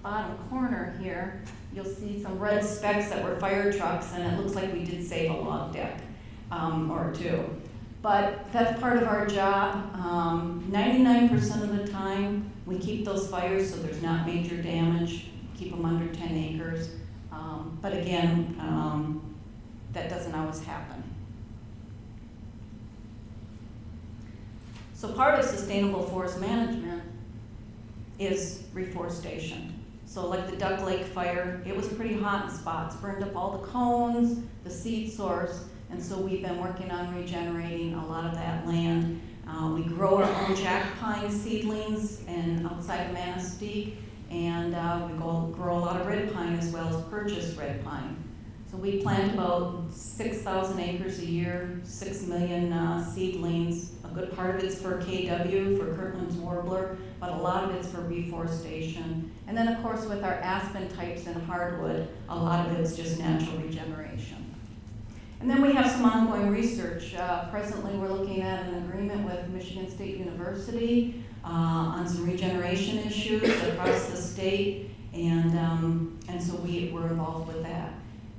bottom corner here, you'll see some red specks that were fire trucks, and it looks like we did save a log deck or two. But that's part of our job. 99% of the time, we keep those fires so there's not major damage, keep them under 10 acres. But again, that doesn't always happen. So part of sustainable forest management is reforestation. So like the Duck Lake fire, it was pretty hot in spots, burned up all the cones, the seed source, and so we've been working on regenerating a lot of that land. We grow our own jack pine seedlings outside of Manistee, and we grow a lot of red pine as well as purchased red pine. So we plant about 6,000 acres a year, 6 million seedlings. A good part of it's for KW, for Kirtland's warbler, but a lot of it's for reforestation. And then of course with our aspen types and hardwood, a lot of it's just natural regeneration. And then we have some ongoing research. Presently we're looking at an agreement with Michigan State University on some regeneration issues across the state, and so we're involved with that.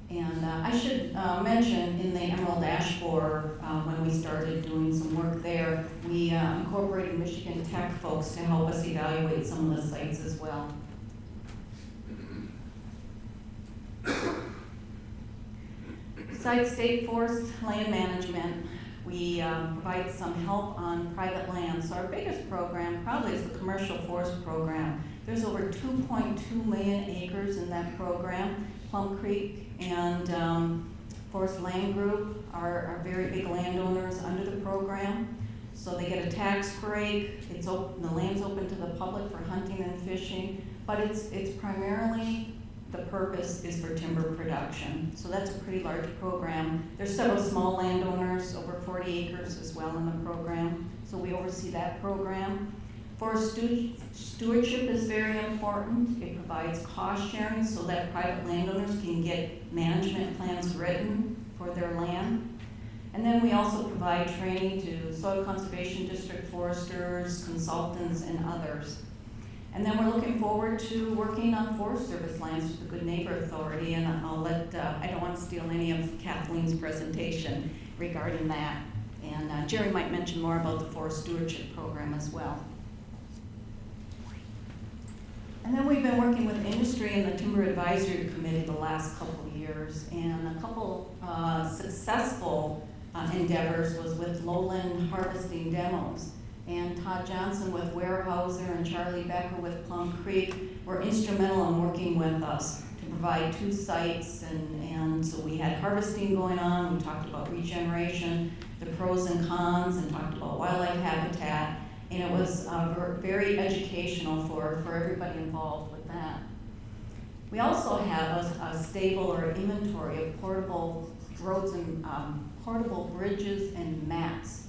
And I should mention in the Emerald Ash Borer, when we started doing some work there, we incorporated Michigan Tech folks to help us evaluate some of the sites as well. Besides state forest land management, we provide some help on private land. So our biggest program probably is the commercial forest program. There's over 2.2 million acres in that program. Plum Creek and Forest Land Group are very big landowners under the program. So they get a tax break. It's open, the land's open to the public for hunting and fishing, but it's primarily, the purpose is for timber production. So that's a pretty large program. There's several small landowners, over 40 acres as well in the program. So we oversee that program. Forest stewardship is very important. It provides cost sharing so that private landowners can get management plans written for their land. And then we also provide training to soil conservation district foresters, consultants, and others. And then we're looking forward to working on Forest Service lands with the Good Neighbor Authority, and I'll let, I don't want to steal any of Kathleen's presentation regarding that. And Jerry might mention more about the Forest Stewardship Program as well. And then we've been working with industry and the Timber Advisory Committee the last couple of years, and a couple successful endeavors was with lowland harvesting demos. And Todd Johnson with Weyerhaeuser and Charlie Becker with Plum Creek were instrumental in working with us to provide 2 sites, and so we had harvesting going on, we talked about regeneration, the pros and cons, and talked about wildlife habitat, and it was very educational for everybody involved with that. We also have a stable or inventory of portable roads and portable bridges and mats,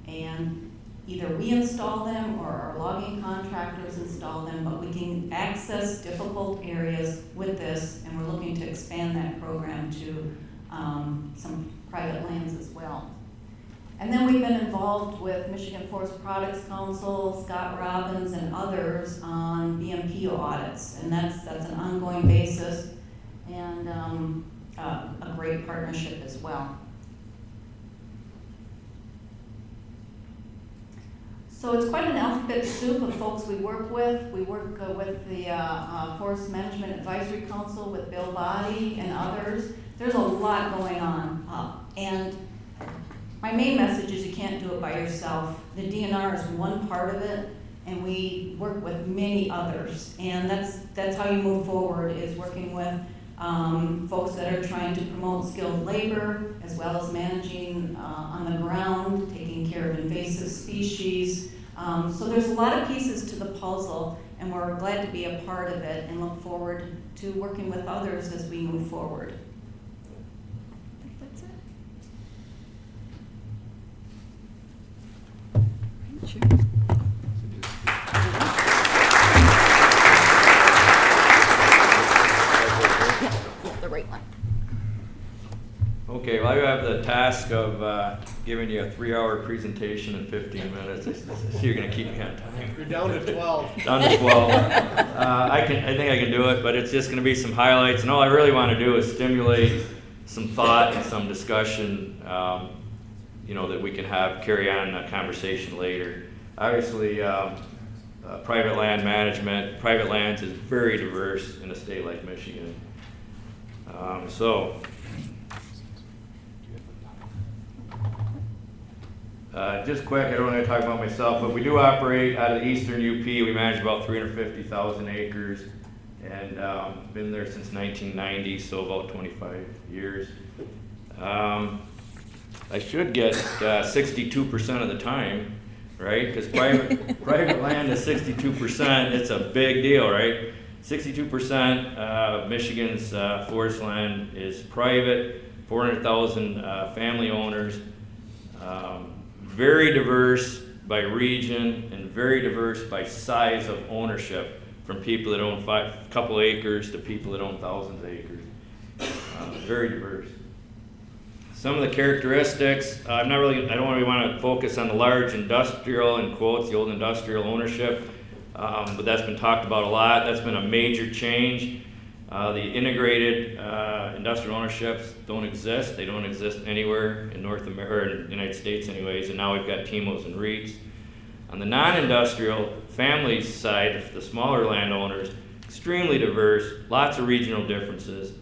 and either we install them or our logging contractors install them, but we can access difficult areas with this, and we're looking to expand that program to some private lands as well. And then we've been involved with Michigan Forest Products Council, Scott Robbins, and others on BMP audits, and that's an ongoing basis, and a great partnership as well. So it's quite an alphabet soup of folks we work with. We work with the Forest Management Advisory Council with Bill Boddy and others. There's a lot going on. And my main message is you can't do it by yourself. The DNR is one part of it, and we work with many others. And that's how you move forward, is working with folks that are trying to promote skilled labor, as well as managing on the ground, taking care of invasive species. So there's a lot of pieces to the puzzle, and we're glad to be a part of it and look forward to working with others as we move forward. I think that's it. Sure. Yeah, the right one. Okay, well, I have the task of giving you a 3-hour presentation in 15 minutes. I see you're going to keep me on time. You're down to 12. Down to 12. I think I can do it, but it's just going to be some highlights. And all I really want to do is stimulate some thought and some discussion, you know, that we can carry on a conversation later. Obviously, private land management, private lands is very diverse in a state like Michigan. Just quick, I don't want to talk about myself, but we do operate out of the eastern UP. We manage about 350,000 acres and been there since 1990, so about 25 years. I should get 62% of the time, right? Because private land is 62%. It's a big deal, right? 62% of Michigan's forest land is private, 400,000 family owners. Very diverse by region and very diverse by size of ownership, from people that own a couple acres to people that own thousands of acres. Very diverse. Some of the characteristics, I don't really want to focus on the large industrial, in quotes, the old industrial ownership, but that's been talked about a lot. That's been a major change. The integrated industrial ownerships don't exist. They don't exist anywhere in North America, or in the United States anyways, and now we've got TIMOs and REITs. On the non-industrial family side, the smaller landowners, extremely diverse, lots of regional differences.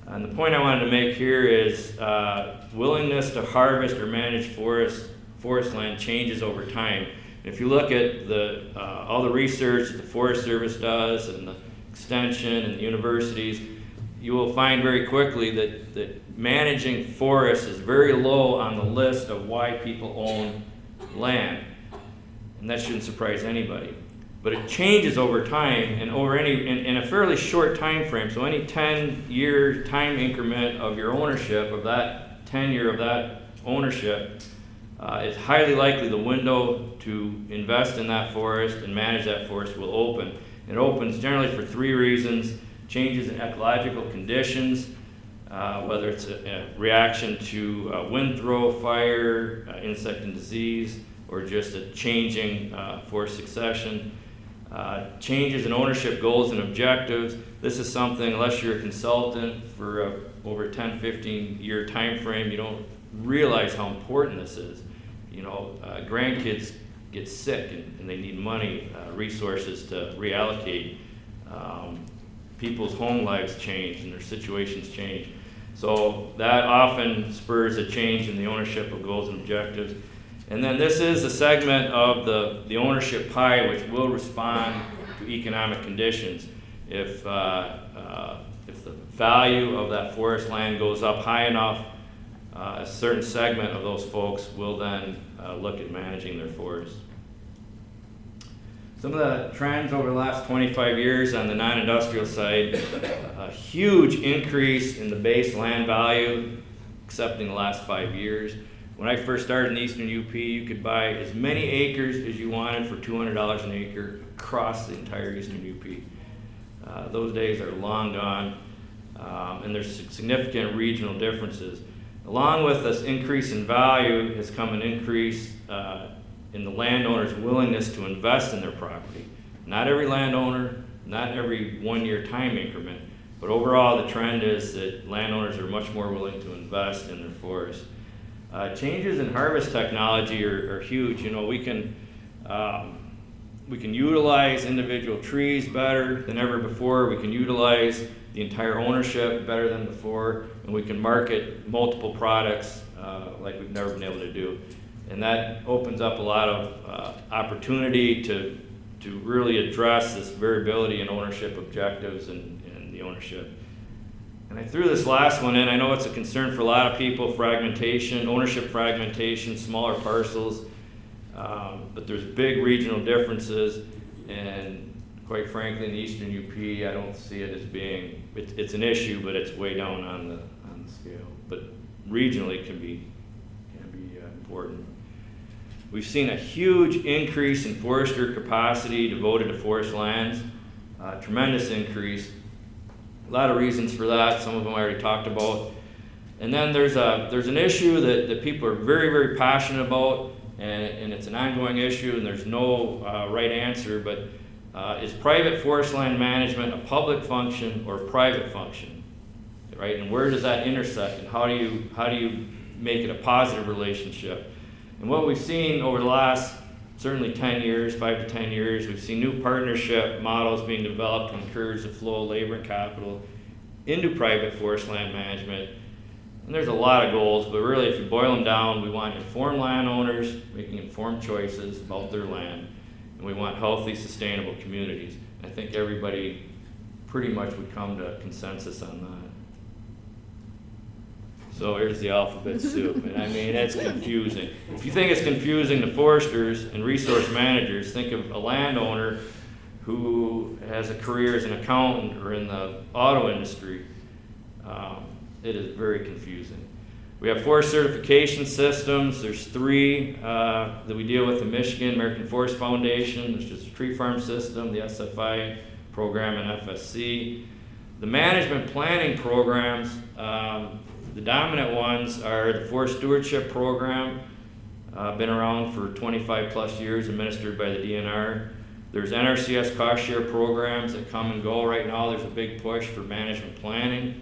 And the point I wanted to make here is willingness to harvest or manage forest land changes over time. If you look at all the research that the Forest Service does and the extension and the universities, you will find very quickly that managing forests is very low on the list of why people own land. And that shouldn't surprise anybody. But it changes over time and in a fairly short time frame. So any 10-year time increment of your ownership, of that tenure of that ownership, is highly likely the window to invest in that forest and manage that forest will open. It opens generally for 3 reasons: changes in ecological conditions, whether it's a reaction to wind throw, fire, insect and disease, or just a changing forest succession. Changes in ownership goals and objectives. This is something, unless you're a consultant for over a 10, 15-year time frame, you don't realize how important this is. You know, grandkids get sick and they need money, resources to reallocate. People's home lives change and their situations change. So that often spurs a change in the ownership of goals and objectives. And then this is a segment of the ownership pie which will respond to economic conditions. If the value of that forest land goes up high enough, a certain segment of those folks will then look at managing their forests. Some of the trends over the last 25 years on the non-industrial side, a huge increase in the base land value, excepting the last 5 years. When I first started in the Eastern UP, you could buy as many acres as you wanted for $200 an acre across the entire Eastern UP. Those days are long gone, and there's significant regional differences. Along with this increase in value has come an increase in the landowner's willingness to invest in their property. Not every landowner, not every 1-year time increment, but overall the trend is that landowners are much more willing to invest in their forests. Changes in harvest technology are huge. You know, we can utilize individual trees better than ever before. We can utilize the entire ownership better than before, and we can market multiple products like we've never been able to do. And that opens up a lot of opportunity to really address this variability in ownership objectives and the ownership. And I threw this last one in. I know it's a concern for a lot of people: fragmentation, ownership fragmentation, smaller parcels. But there's big regional differences, and quite frankly, in the Eastern UP, I don't see it as being. It's an issue, but it's way down on the scale. But regionally, it can be important. We've seen a huge increase in forester capacity devoted to forest lands, tremendous increase. A lot of reasons for that, some of them I already talked about. And then there's an issue that people are very, very passionate about, and it's an ongoing issue, and there's no right answer, but is private forest land management a public function or a private function, right? And where does that intersect, and how do you make it a positive relationship? And what we've seen over the last certainly 10 years, 5 to 10 years, we've seen new partnership models being developed to encourage the flow of labor and capital into private forest land management. And there's a lot of goals, but really if you boil them down, we want informed landowners making informed choices about their land, and we want healthy, sustainable communities. And I think everybody pretty much would come to consensus on that. So here's the alphabet soup, and I mean, it's confusing. If you think it's confusing to foresters and resource managers, think of a landowner who has a career as an accountant or in the auto industry. It is very confusing. We have forest certification systems. There's 3 that we deal with in Michigan: American Forest Foundation, which is a tree farm system, the SFI program, and FSC. The management planning programs, the dominant ones are the Forest Stewardship Program, been around for 25 plus years, administered by the DNR. There's NRCS cost share programs that come and go. Right now there's a big push for management planning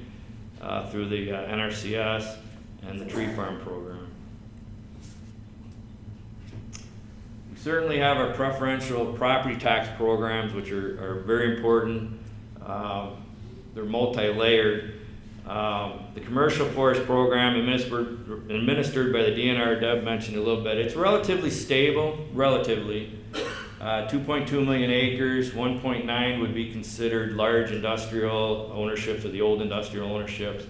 through the NRCS and the tree farm program. We certainly have our preferential property tax programs, which are very important. They're multi-layered. The commercial forest program administered by the DNR, Deb mentioned a little bit, it's relatively stable, relatively. 2.2 million acres, 1.9 would be considered large industrial ownerships, or the old industrial ownerships.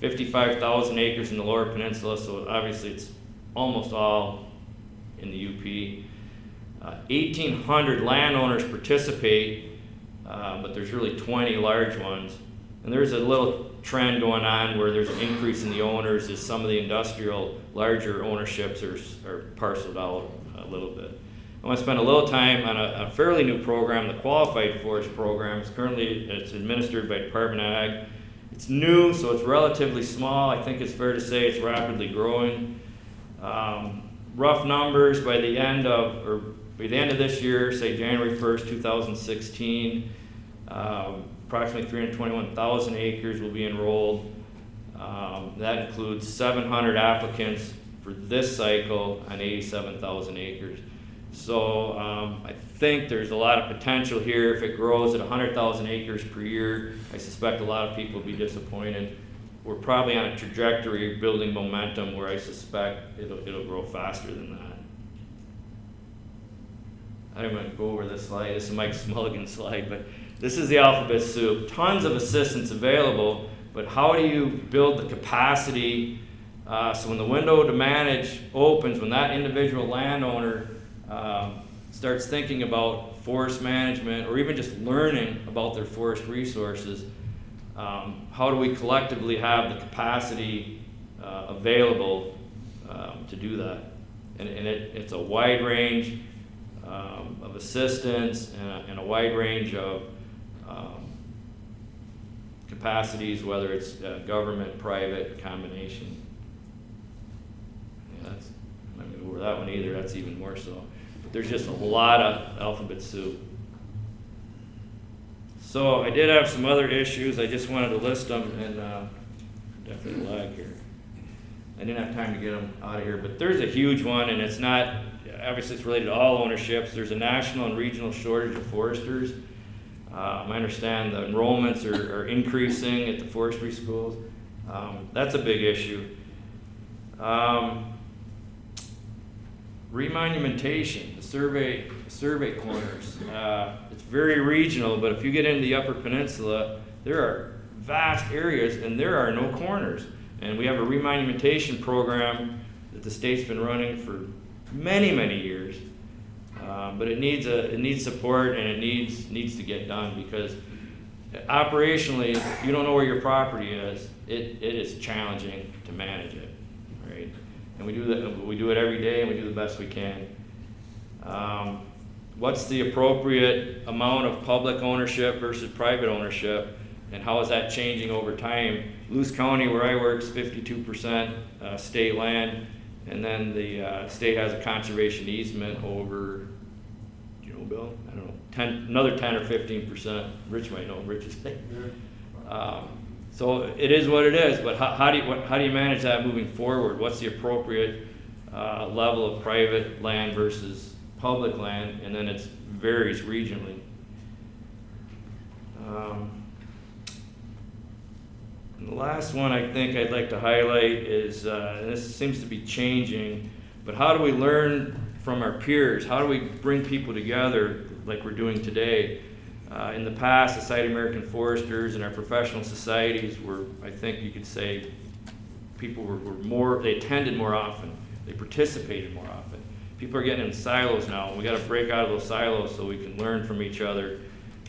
55,000 acres in the Lower Peninsula, so obviously it's almost all in the UP. 1,800 landowners participate, but there's really 20 large ones. And there's a little trend going on where there's an increase in the owners as some of the industrial larger ownerships are parceled out a little bit. I want to spend a little time on a fairly new program, the Qualified Forest Program. Currently, it's administered by Department of Ag. It's new, so it's relatively small. I think it's fair to say it's rapidly growing. Rough numbers, by the end of this year, say January 1st, 2016, approximately 321,000 acres will be enrolled. That includes 700 applicants for this cycle on 87,000 acres. So I think there's a lot of potential here. If it grows at 100,000 acres per year, I suspect a lot of people will be disappointed. We're probably on a trajectory of building momentum where I suspect it'll grow faster than that. I'm going to go over this slide. This is Mike Smulligan's slide, but this is the alphabet soup. Tons of assistance available, but how do you build the capacity so when the window to manage opens, when that individual landowner starts thinking about forest management or even just learning about their forest resources, how do we collectively have the capacity available to do that? And it's a wide range of assistance and a wide range of capacities, whether it's government, private, combination. Yeah, I'm not going to go over that one either, that's even more so. But there's just a lot of alphabet soup. So I did have some other issues, I just wanted to list them, and definitely lag here. I didn't have time to get them out of here, but there's a huge one, and it's not, obviously it's related to all ownerships. There's a national and regional shortage of foresters. I understand the enrollments are increasing at the forestry schools. That's a big issue. Remonumentation, the survey corners. It's very regional, but if you get into the Upper Peninsula, there are vast areas and there are no corners. And we have a remonumentation program that the state's been running for many, many years. But it needs support, and it needs to get done, because operationally, if you don't know where your property is, it is challenging to manage it, right? and we do it every day, and we do the best we can. What's the appropriate amount of public ownership versus private ownership, and how is that changing over time? Luce County, where I work, is 52% state land, and then the state has a conservation easement over, do you know, Bill? I don't know, another 10 or 15%. Rich might know. Rich is so it is what it is. But how do you manage that moving forward? What's the appropriate level of private land versus public land? And then it varies regionally. And the last one I think I'd like to highlight is, and this seems to be changing, but how do we learn from our peers? How do we bring people together like we're doing today? In the past, the Society of American Foresters and our professional societies were, I think you could say, people they attended more often, they participated more often. People are getting in silos now, and we got to break out of those silos so we can learn from each other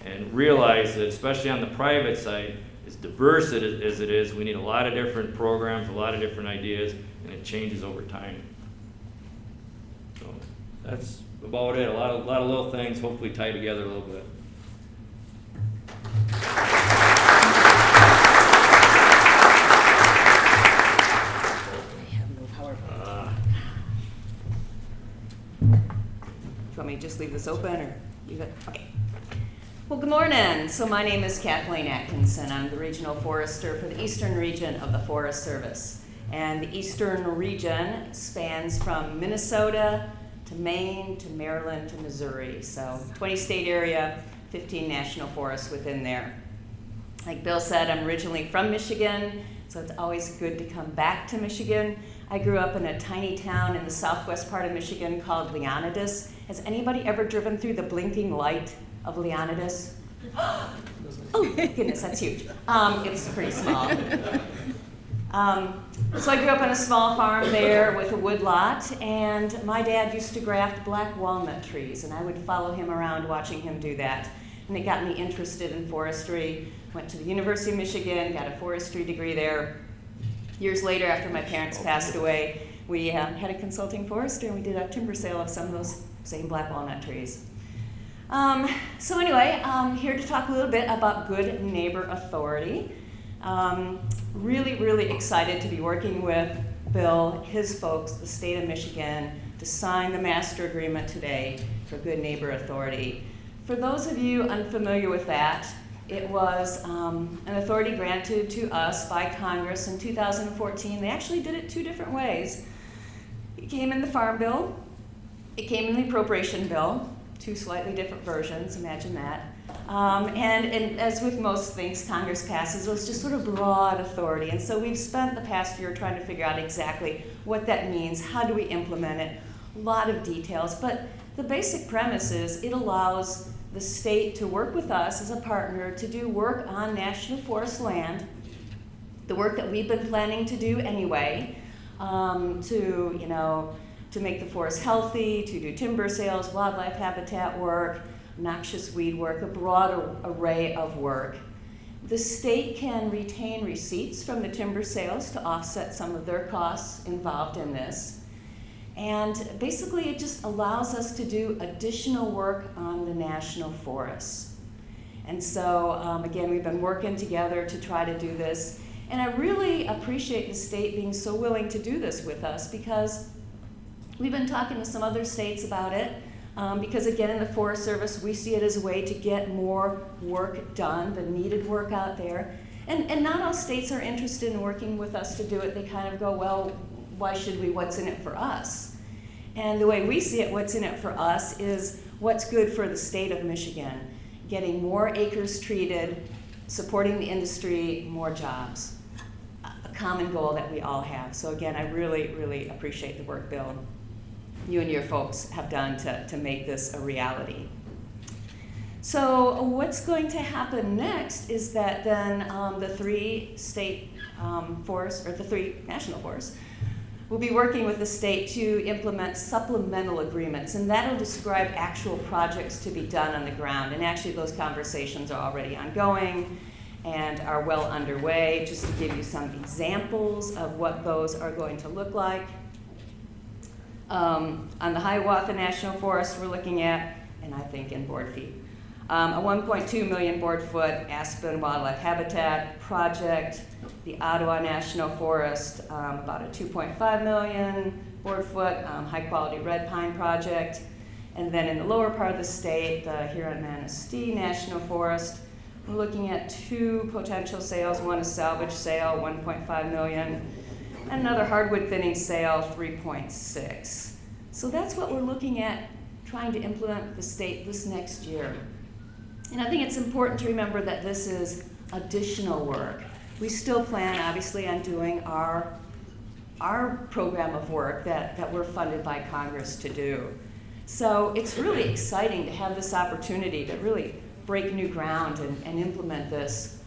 and realize that, especially on the private side, as diverse as it is, we need a lot of different programs, a lot of different ideas, and it changes over time. So that's about it. A lot of little things, hopefully tie together a little bit. Want me to just leave this open or leave it? Okay. Well, good morning. So my name is Kathleen Atkinson. I'm the regional forester for the eastern region of the Forest Service. And the eastern region spans from Minnesota to Maine to Maryland to Missouri. So 20-state area, 15 national forests within there. Like Bill said, I'm originally from Michigan, so it's always good to come back to Michigan. I grew up in a tiny town in the southwest part of Michigan called Leonidas. Has anybody ever driven through the blinking light of Leonidas? Oh, goodness, that's huge. It's pretty small. So I grew up on a small farm there with a wood lot, and my dad used to graft black walnut trees, and I would follow him around watching him do that. And it got me interested in forestry. Went to the University of Michigan, got a forestry degree there. Years later, after my parents passed away, we had a consulting forester, and we did a timber sale of some of those same black walnut trees. So anyway, I'm here to talk a little bit about Good Neighbor Authority. Really, really excited to be working with Bill, his folks, the state of Michigan, to sign the master agreement today for Good Neighbor Authority. For those of you unfamiliar with that, it was an authority granted to us by Congress in 2014. They actually did it two different ways. It came in the Farm Bill, it came in the Appropriation Bill, two slightly different versions, imagine that. And as with most things Congress passes, it was just sort of broad authority. And so we've spent the past year trying to figure out exactly what that means, how do we implement it, a lot of details. But the basic premise is it allows the state to work with us as a partner to do work on national forest land, the work that we've been planning to do anyway, to make the forest healthy, to do timber sales, wildlife habitat work, noxious weed work, a broad array of work. The state can retain receipts from the timber sales to offset some of their costs involved in this. And basically, it just allows us to do additional work on the national forests. And so, again, we've been working together to try to do this. And I really appreciate the state being so willing to do this with us, because we've been talking to some other states about it. Because again, in the Forest Service, we see it as a way to get more work done, the needed work out there. And not all states are interested in working with us to do it. They kind of go, well, why should we? What's in it for us? And the way we see it, what's in it for us is what's good for the state of Michigan. Getting more acres treated, supporting the industry, more jobs. A common goal that we all have. So again, I really, really appreciate the work, Bill, you and your folks have done to make this a reality. So what's going to happen next is that then the three state forests, or the three national forests, will be working with the state to implement supplemental agreements, and that'll describe actual projects to be done on the ground. And actually those conversations are already ongoing and are well underway. Just to give you some examples of what those are going to look like. On the Hiawatha National Forest, we're looking at, and I think in board feet, a 1.2 million board foot aspen wildlife habitat project. The Ottawa National Forest, about a 2.5 million board foot high quality red pine project. And then in the lower part of the state, the Huron-Manistee National Forest, we're looking at 2 potential sales, one a salvage sale, 1.5 million, and another hardwood thinning sale, 3.6. So that's what we're looking at trying to implement with the state this next year. And I think it's important to remember that this is additional work. We still plan, obviously, on doing our program of work that we're funded by Congress to do. So it's really exciting to have this opportunity to really break new ground and implement this,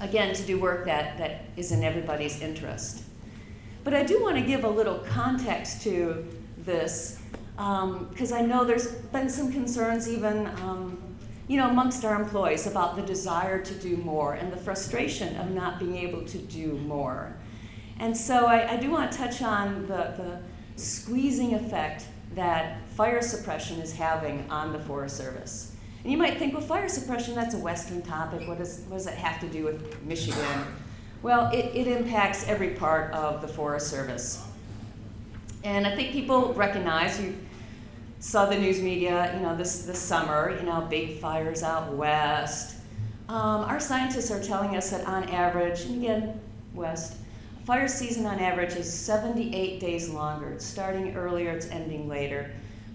again, to do work that is in everybody's interest. But I do want to give a little context to this, because I know there's been some concerns even amongst our employees about the desire to do more and the frustration of not being able to do more. And so I do want to touch on the squeezing effect that fire suppression is having on the Forest Service. And you might think, well, fire suppression, that's a Western topic. What does that have to do with Michigan? Well, it impacts every part of the Forest Service. And I think people recognize, you saw the news media, this summer, big fires out west. Our scientists are telling us that on average, and again, west, fire season on average is 78 days longer. It's starting earlier, it's ending later.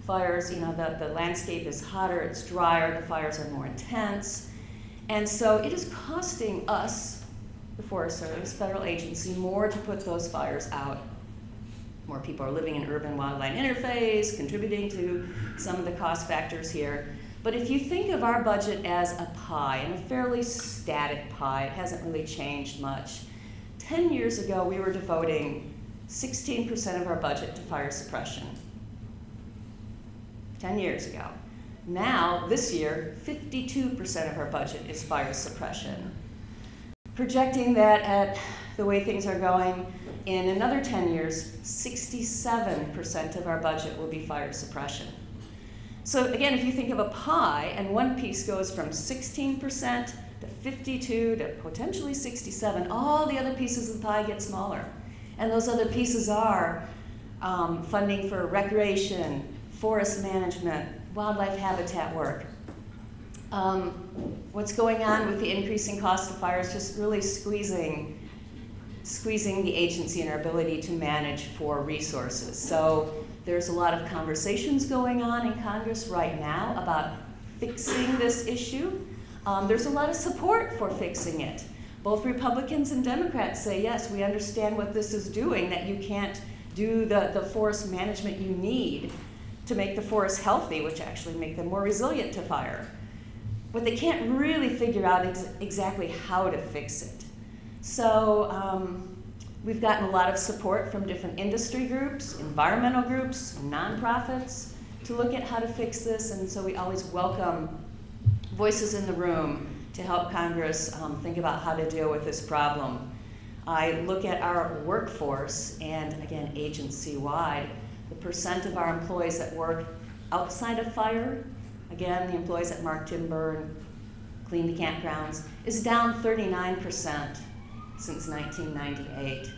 Fires, the landscape is hotter, it's drier, the fires are more intense. And so it is costing us, the Forest Service, federal agency, more to put those fires out. More people are living in urban wildland interface, contributing to some of the cost factors here. But if you think of our budget as a pie, and a fairly static pie, it hasn't really changed much. 10 years ago, we were devoting 16% of our budget to fire suppression. 10 years ago. Now, this year, 52% of our budget is fire suppression. Projecting that at the way things are going, in another 10 years, 67% of our budget will be fire suppression. So again, if you think of a pie, and one piece goes from 16% to 52 to potentially 67, all the other pieces of the pie get smaller. And those other pieces are funding for recreation, forest management, wildlife habitat work. What's going on with the increasing cost of fire is just really squeezing the agency and our ability to manage for resources. So there's a lot of conversations going on in Congress right now about fixing this issue. There's a lot of support for fixing it. Both Republicans and Democrats say, yes, we understand what this is doing, that you can't do the forest management you need to make the forests healthy, which actually make them more resilient to fire. But they can't really figure out exactly how to fix it. So we've gotten a lot of support from different industry groups, environmental groups, nonprofits to look at how to fix this, and so we always welcome voices in the room to help Congress think about how to deal with this problem. I look at our workforce, and again, agency-wide, the percent of our employees that work outside of fire, again, the employees that mark timber and clean the campgrounds, is down 39% since 1998.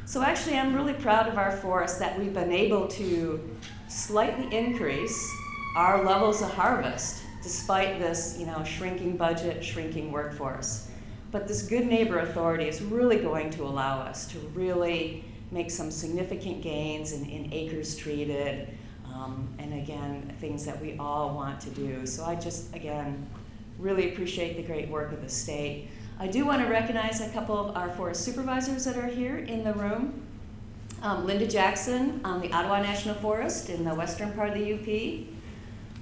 So actually, I'm really proud of our forest that we've been able to slightly increase our levels of harvest despite this, shrinking budget, shrinking workforce. But this Good Neighbor Authority is really going to allow us to really make some significant gains in acres treated, and again, things that we all want to do. So I just, again, really appreciate the great work of the state. I do want to recognize a couple of our forest supervisors that are here in the room. Linda Jackson on the Ottawa National Forest in the western part of the UP.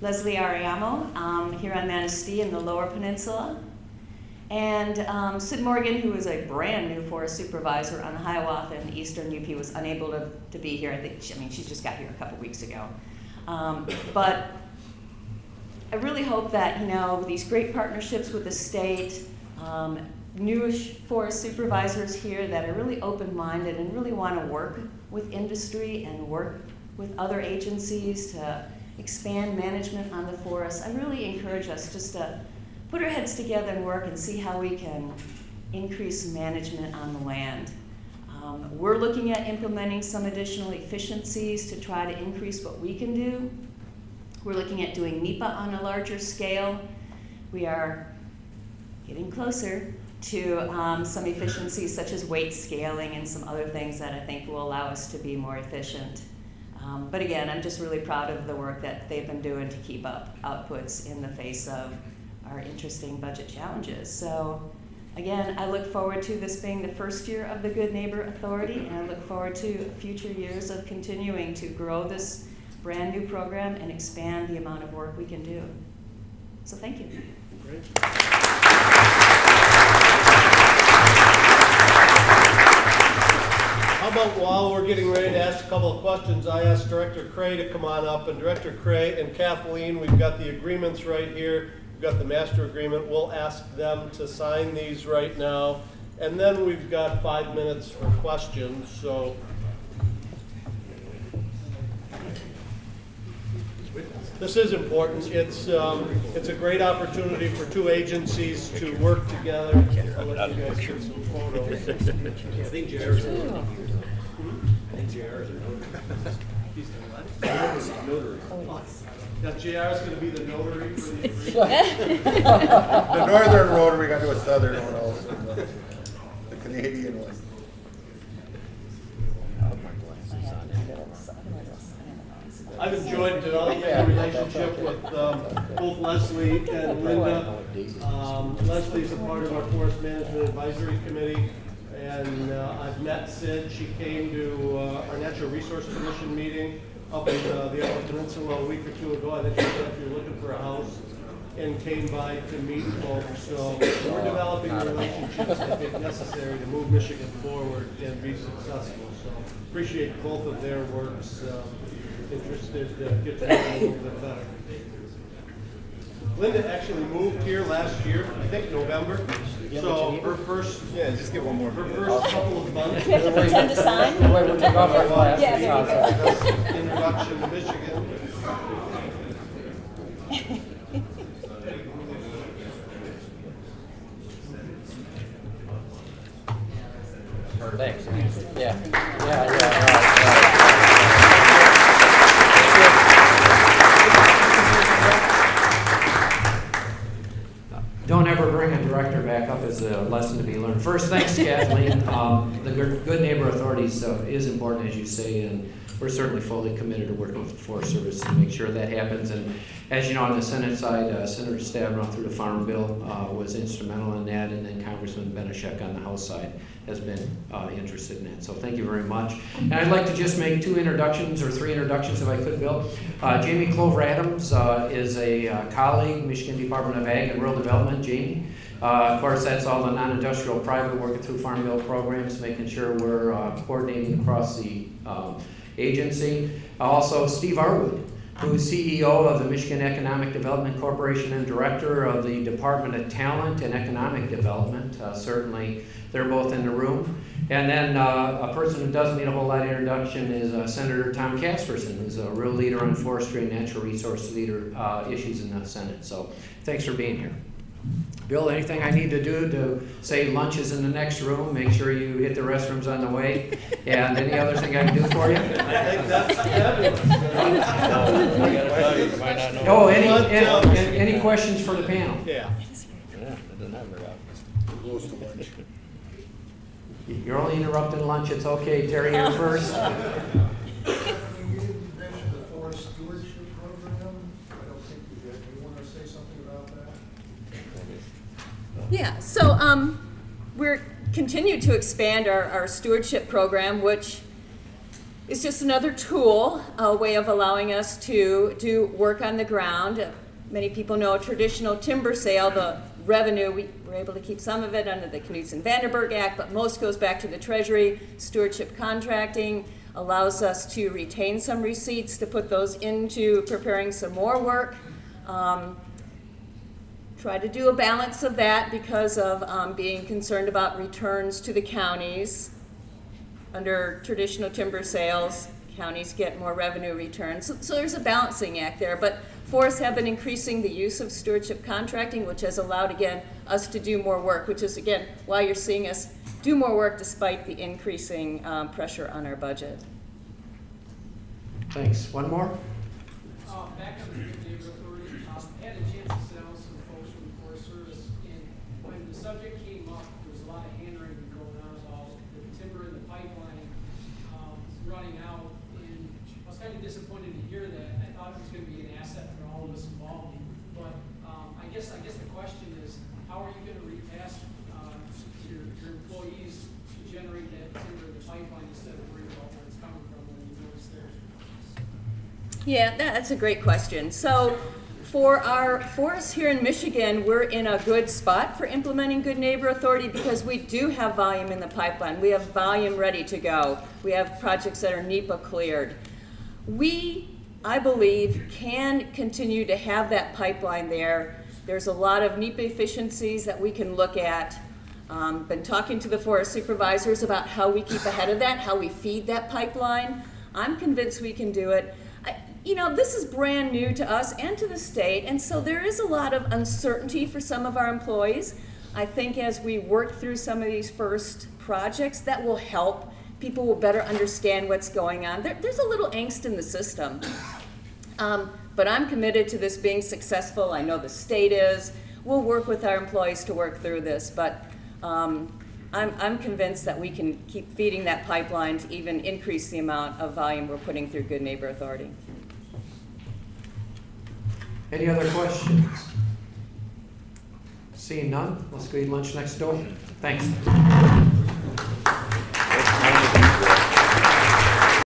Leslie Ariamo here on Manistee in the Lower Peninsula. And Sid Morgan, who is a brand new forest supervisor on the Hiawatha in the eastern UP, was unable to be here. She just got here a couple weeks ago. But I really hope that, these great partnerships with the state, newish forest supervisors here that are really open-minded and really want to work with industry and work with other agencies to expand management on the forest. I really encourage us just to put our heads together and work and see how we can increase management on the land. We're looking at implementing some additional efficiencies to try to increase what we can do. We're looking at doing NEPA on a larger scale. We are getting closer to some efficiencies such as weight scaling and some other things that I think will allow us to be more efficient. But again, I'm just really proud of the work that they've been doing to keep up outputs in the face of our interesting budget challenges. So again, I look forward to this being the first year of the Good Neighbor Authority, and I look forward to future years of continuing to grow this brand new program and expand the amount of work we can do. So thank you. Great. How about while we're getting ready to ask a couple of questions, I asked Director Cray to come on up, and Director Cray and Kathleen, we've got the agreements right here. We've got the master agreement. We'll ask them to sign these right now. And then we've got 5 minutes for questions. So this is important. It's a great opportunity for two agencies to work together. I'll let you guys get some photos. I think JR's a notary. I think JR's a notary. He's the notary. Now, JR is going to be the notary for the agreement. The northern rotary got to a southern one also. The Canadian one. I've enjoyed developing a relationship with both Leslie and Linda. Leslie's a part of our Forest Management Advisory Committee, and I've met Sid. She came to our Natural Resource Commission meeting up in the Upper Peninsula a week or two ago. I think she was actually looking for a house and came by to meet folks. So we're developing relationships that if necessary to move Michigan forward and be successful. So appreciate both of their works. Interested to get to know them a little bit better. Linda actually moved here last year, I think November. So her first, just get one more. Her first couple of months. Do you have to pretend to sign? We'll take off our glasses. Yeah, there you go. Introduction to Michigan. Thanks. Yeah. Don't ever bring a director back up as a lesson to be learned. First, thanks, Kathleen. The Good Neighbor Authority is important, as you say, and we're certainly fully committed to working with the Forest Service to make sure that happens. And as you know, on the Senate side, Senator Stabenow through the Farm Bill was instrumental in that, and then Congressman Benishek on the House side has been interested in it. So thank you very much. And I'd like to just make 2 introductions, or 3 introductions if I could, Bill. Jamie Clover Adams is a colleague, Michigan Department of Ag and Rural Development. Jamie. Of course, that's all the non-industrial private working through Farm Bill programs, making sure we're coordinating across the agency. Also, Steve Arwood, who is CEO of the Michigan Economic Development Corporation and Director of the Department of Talent and Economic Development. Certainly, they're both in the room. And then a person who doesn't need a whole lot of introduction is Senator Tom Casperson, who's a real leader on forestry and natural resource leader issues in the Senate. So thanks for being here. Bill, anything I need to do to say lunch is in the next room, make sure you hit the restrooms on the way, and any other thing I can do for you? I think that's fabulous. Oh, any questions for the panel? Yeah. You're only interrupting lunch, it's okay. Terry, you're first. You mentioned the forest stewardship program. I don't think you did. Do you want to say something about that? Yeah, so we're continued to expand our stewardship program, which is just another tool, a way of allowing us to do work on the ground. Many people know traditional timber sale, the revenue, we were able to keep some of it under the Knudsen-Vanderburg Act, but most goes back to the Treasury. Stewardship contracting allows us to retain some receipts to put those into preparing some more work. Try to do a balance of that because of being concerned about returns to the counties. Under traditional timber sales, counties get more revenue returns. So there's a balancing act there, but forests have been increasing the use of stewardship contracting, which has allowed, again, us to do more work, which is, again, why you're seeing us do more work despite the increasing pressure on our budget. Thanks. One more? Back on the Good Neighbor Authority, I had a chance to sit down with some folks from the Forest Service, and when the subject came up, there was a lot of hand-wringing going on about the timber and the pipeline running out, and I was kind of disappointed to hear that. I thought it was going to be an asset for all of us involved, but I guess the question is, how are you going to retask your employees to generate that timber in the pipeline instead of worrying about where it's coming from when you notice theirs? Yeah, that's a great question. So for our forests here in Michigan, we're in a good spot for implementing Good Neighbor Authority because we do have volume in the pipeline. We have volume ready to go. We have projects that are NEPA cleared. We, I believe, can continue to have that pipeline there. There's a lot of NEPA efficiencies that we can look at. Been talking to the forest supervisors about how we keep ahead of that, how we feed that pipeline. I'm convinced we can do it. You know, this is brand new to us and to the state, and so there is a lot of uncertainty for some of our employees. I think as we work through some of these first projects, that will help. People will better understand what's going on. There's a little angst in the system. But I'm committed to this being successful. I know the state is. We'll work with our employees to work through this, but I'm convinced that we can keep feeding that pipeline to even increase the amount of volume we're putting through Good Neighbor Authority. Any other questions? Seeing none, let's go eat lunch next door. Thanks.